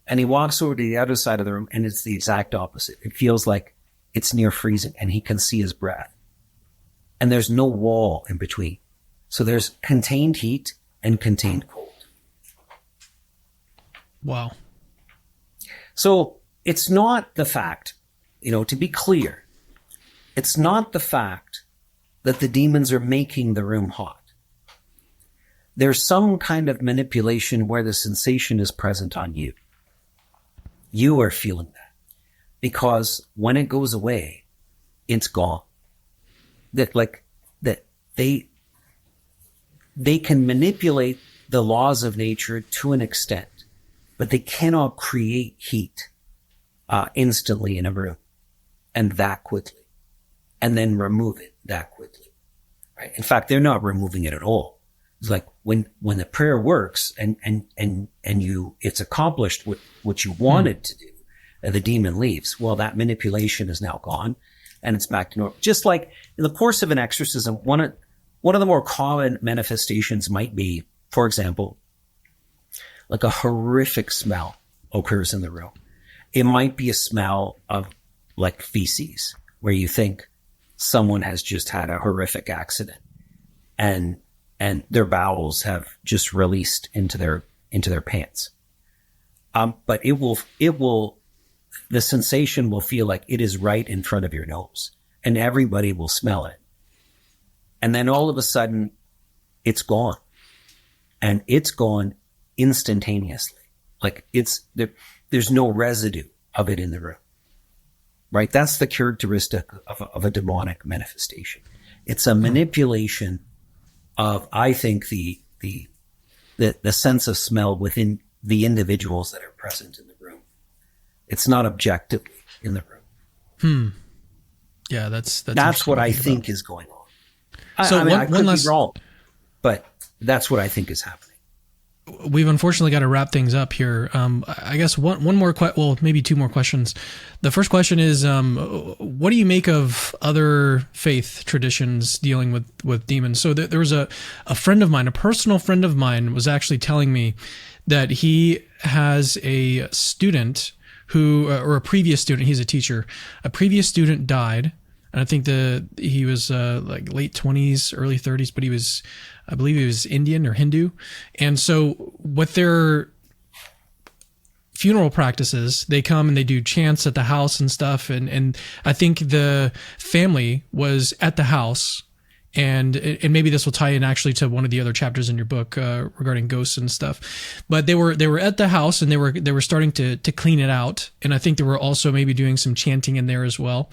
And he walks over to the other side of the room, and it's the exact opposite. It feels like it's near freezing, and he can see his breath. And there's no wall in between. So there's contained heat and contained cold. Wow. So it's not the fact, to be clear, it's not the fact that the demons are making the room hot. There's some kind of manipulation where the sensation is present on you. You are feeling that because when it goes away, it's gone. That they can manipulate the laws of nature to an extent, but they cannot create heat instantly in a room and that quickly, and then remove it that quickly. Right? In fact, they're not removing it at all. It's like when the prayer works and it's accomplished what you wanted to do, and the demon leaves. Well, that manipulation is now gone, and it's back to normal. Just like in the course of an exorcism, one of the more common manifestations might be, for example, like a horrific smell occurs in the room. It might be a smell of like feces, where you think someone has just had a horrific accident and their bowels have just released into their pants. But the sensation will feel like it is right in front of your nose, and everybody will smell it. And then all of a sudden it's gone, and it's gone instantaneously. Like there's no residue of it in the room, right? That's the characteristic of a demonic manifestation. It's a manipulation of, I think, the sense of smell within the individuals that are present in the room. It's not objectively in the room. Yeah, that's what I think is going on. So I could be wrong, but that's what I think is happening. We've unfortunately got to wrap things up here. I guess one more maybe two more questions. The first question is, what do you make of other faith traditions dealing with demons? So there was a friend of mine, a personal friend of mine, was actually telling me that he has a student or a previous student, he's a teacher, a previous student died. And I think he was like late 20s, early 30s, but I believe he was Indian or Hindu. And so with their funeral practices, they come and they do chants at the house and stuff. And I think the family was at the house, and maybe this will tie in actually to one of the other chapters in your book regarding ghosts and stuff. But they were at the house, and they were starting to clean it out. And I think they were also maybe doing some chanting in there as well,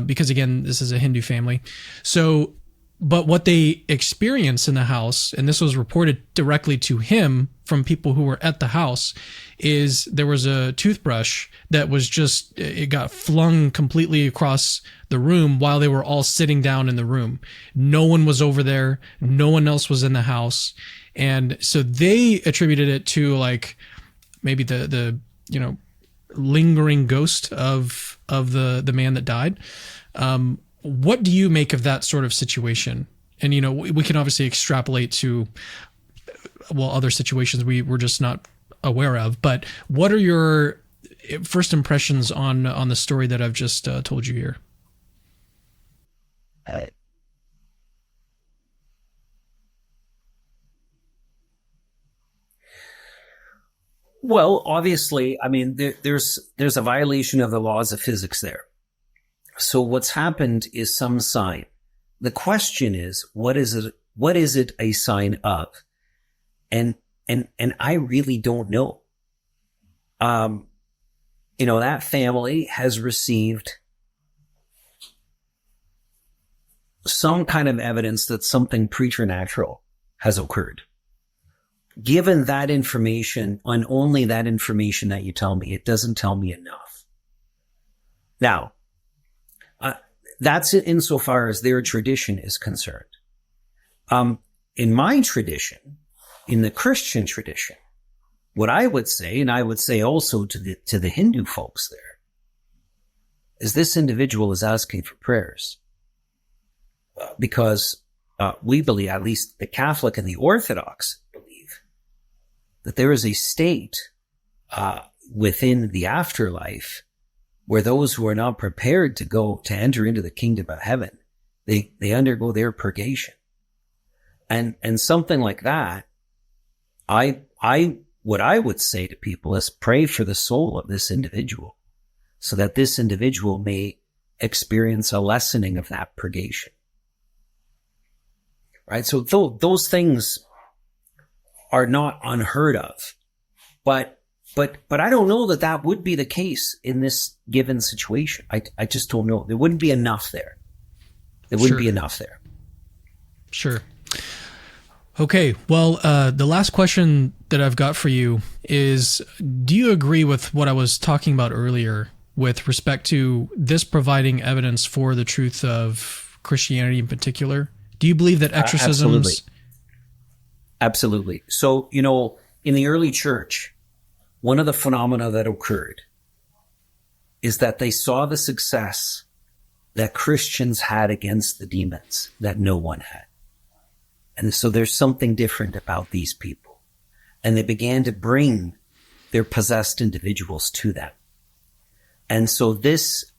because again, this is a Hindu family. So, but what they experienced in the house, and this was reported directly to him from people who were at the house, is there was a toothbrush that was it got flung completely across the room while they were all sitting down in the room. No one was over there. No one else was in the house. And so they attributed it to like maybe the lingering ghost of the man that died. What do you make of that sort of situation? And, we can obviously extrapolate to, other situations we're just not aware of, but what are your first impressions on the story that I've just told you here? Well, obviously, I mean, there's a violation of the laws of physics there. So what's happened is some sign. The question is, what is it a sign of? And I really don't know. That family has received some kind of evidence that something preternatural has occurred. Given that information, and only that information that you tell me, it doesn't tell me enough. Now, that's insofar as their tradition is concerned. In my tradition, in the Christian tradition, what I would say, and I would say also to the Hindu folks there, is this individual is asking for prayers. Because we believe, at least the Catholic and the Orthodox believe, that there is a state within the afterlife where those who are not prepared to enter into the kingdom of heaven, they undergo their purgation. And something like that, what I would say to people is pray for the soul of this individual so that this individual may experience a lessening of that purgation. Right? So those things are not unheard of, but I don't know that would be the case in this given situation. I just don't know. There wouldn't be enough there. There wouldn't be enough there. Sure. Okay. Well, the last question that I've got for you is, do you agree with what I was talking about earlier with respect to this providing evidence for the truth of Christianity in particular? Do you believe that exorcisms... Absolutely. So, in the early church, one of the phenomena that occurred is that they saw the success that Christians had against the demons that no one had. And so there's something different about these people. And they began to bring their possessed individuals to them. And so this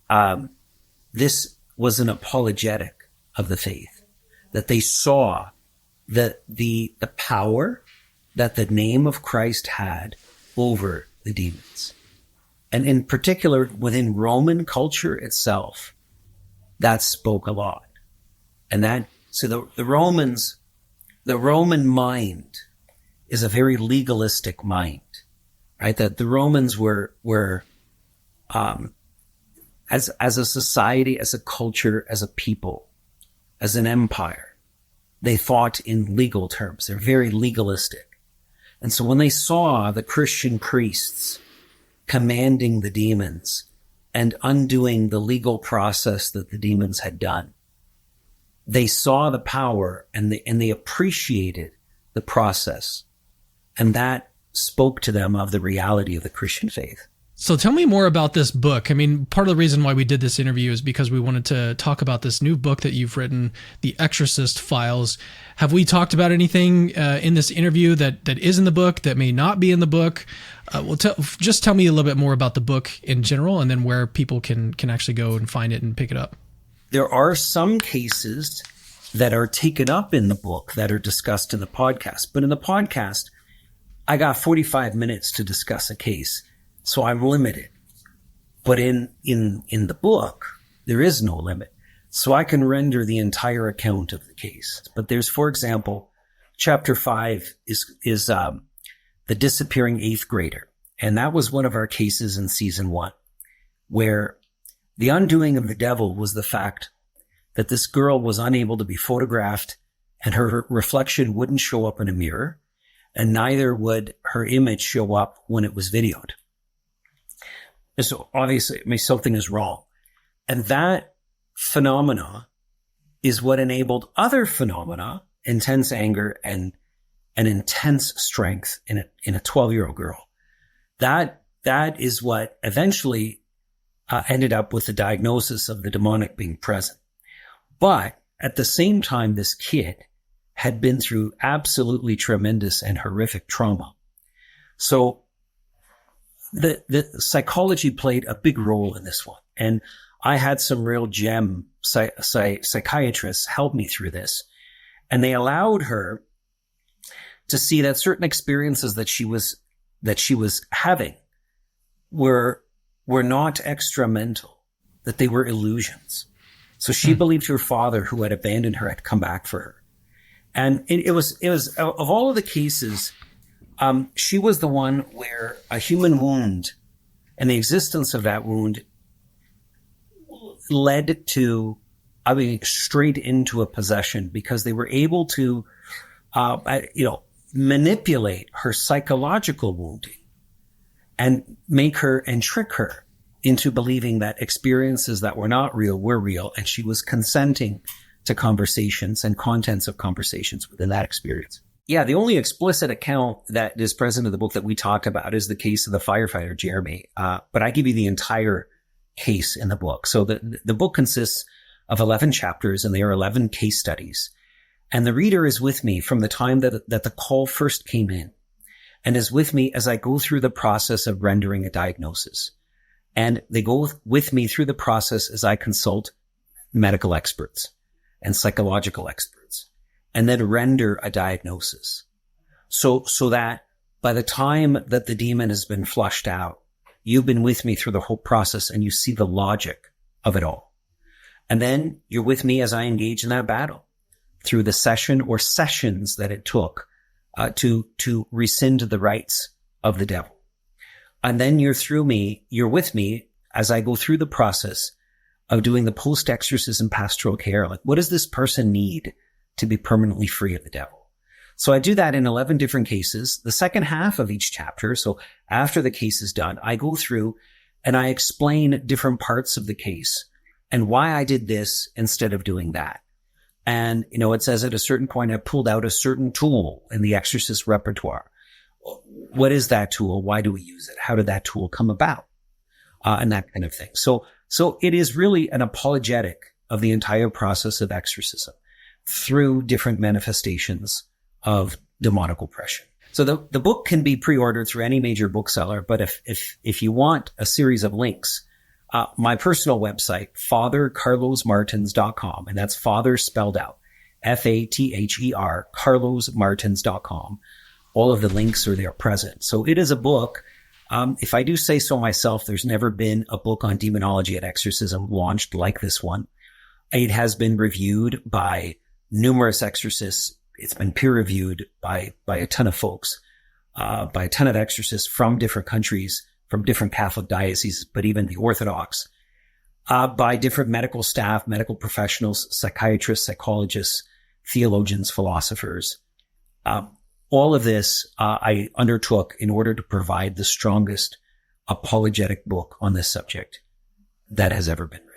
was an apologetic of the faith, that they saw that the power that the name of Christ had over the demons. And in particular, within Roman culture itself, that spoke a lot. And so the Roman mind is a very legalistic mind, right? That the Romans were as a society, as a culture, as a people, as an empire, they thought in legal terms. They're very legalistic. And so when they saw the Christian priests commanding the demons and undoing the legal process that the demons had done, they saw the power and they appreciated the process. And that spoke to them of the reality of the Christian faith. So tell me more about this book. I mean, part of the reason why we did this interview is because we wanted to talk about this new book that you've written, The Exorcist Files. Have we talked about anything in this interview that is in the book, that may not be in the book? Just tell me a little bit more about the book in general, and then where people can actually go and find it and pick it up. There are some cases that are taken up in the book that are discussed in the podcast. But in the podcast, I got 45 minutes to discuss a case. So I'm limited. But in the book, there is no limit. So I can render the entire account of the case. But there's, for example, chapter 5 is the disappearing 8th grader. And that was one of our cases in season 1, where the undoing of the devil was the fact that this girl was unable to be photographed and her reflection wouldn't show up in a mirror, and neither would her image show up when it was videoed. So obviously, something is wrong. And that phenomena is what enabled other phenomena, intense anger and an intense strength in a 12-year-old girl. That is what eventually ended up with the diagnosis of the demonic being present. But at the same time, this kid had been through absolutely tremendous and horrific trauma. So the psychology played a big role in this one. And I had some real gem psychiatrists help me through this. And they allowed her to see that certain experiences that she was having were not extramental, that they were illusions. So she believed her father, who had abandoned her, had come back for her. And it was of all of the cases, she was the one where a human wound and the existence of that wound led to, straight into a possession, because they were able to, manipulate her psychological wounding and make her and trick her into believing that experiences that were not real were real. And she was consenting to conversations and contents of conversations within that experience. Yeah, the only explicit account that is present in the book that we talk about is the case of the firefighter, Jeremy. But I give you the entire case in the book. So the book consists of 11 chapters, and they are 11 case studies. And the reader is with me from the time that the call first came in, and is with me as I go through the process of rendering a diagnosis. And they go with me through the process as I consult medical experts and psychological experts, and then render a diagnosis. So that by the time that the demon has been flushed out, you've been with me through the whole process and you see the logic of it all. And then you're with me as I engage in that battle through the session or sessions that it took to rescind the rights of the devil. And then you're with me as I go through the process of doing the post-exorcism pastoral care. Like, what does this person need to be permanently free of the devil? So I do that in 11 different cases. The second half of each chapter, so after the case is done, I go through and I explain different parts of the case and why I did this instead of doing that. And, it says at a certain point, I pulled out a certain tool in the exorcist repertoire. What is that tool? Why do we use it? How did that tool come about? And that kind of thing. So it is really an apologetic of the entire process of exorcism through different manifestations of demonic oppression. So the book can be pre-ordered through any major bookseller, but if you want a series of links, my personal website, fathercarlosmartins.com, and that's father spelled out, Father, carlosmartins.com. All of the links are there present. So it is a book. If I do say so myself, there's never been a book on demonology and exorcism launched like this one. It has been reviewed by numerous exorcists. It's been peer reviewed by a ton of folks, by a ton of exorcists from different countries, from different Catholic dioceses, but even the Orthodox, by different medical staff, medical professionals, psychiatrists, psychologists, theologians, philosophers. All of this I undertook in order to provide the strongest apologetic book on this subject that has ever been written.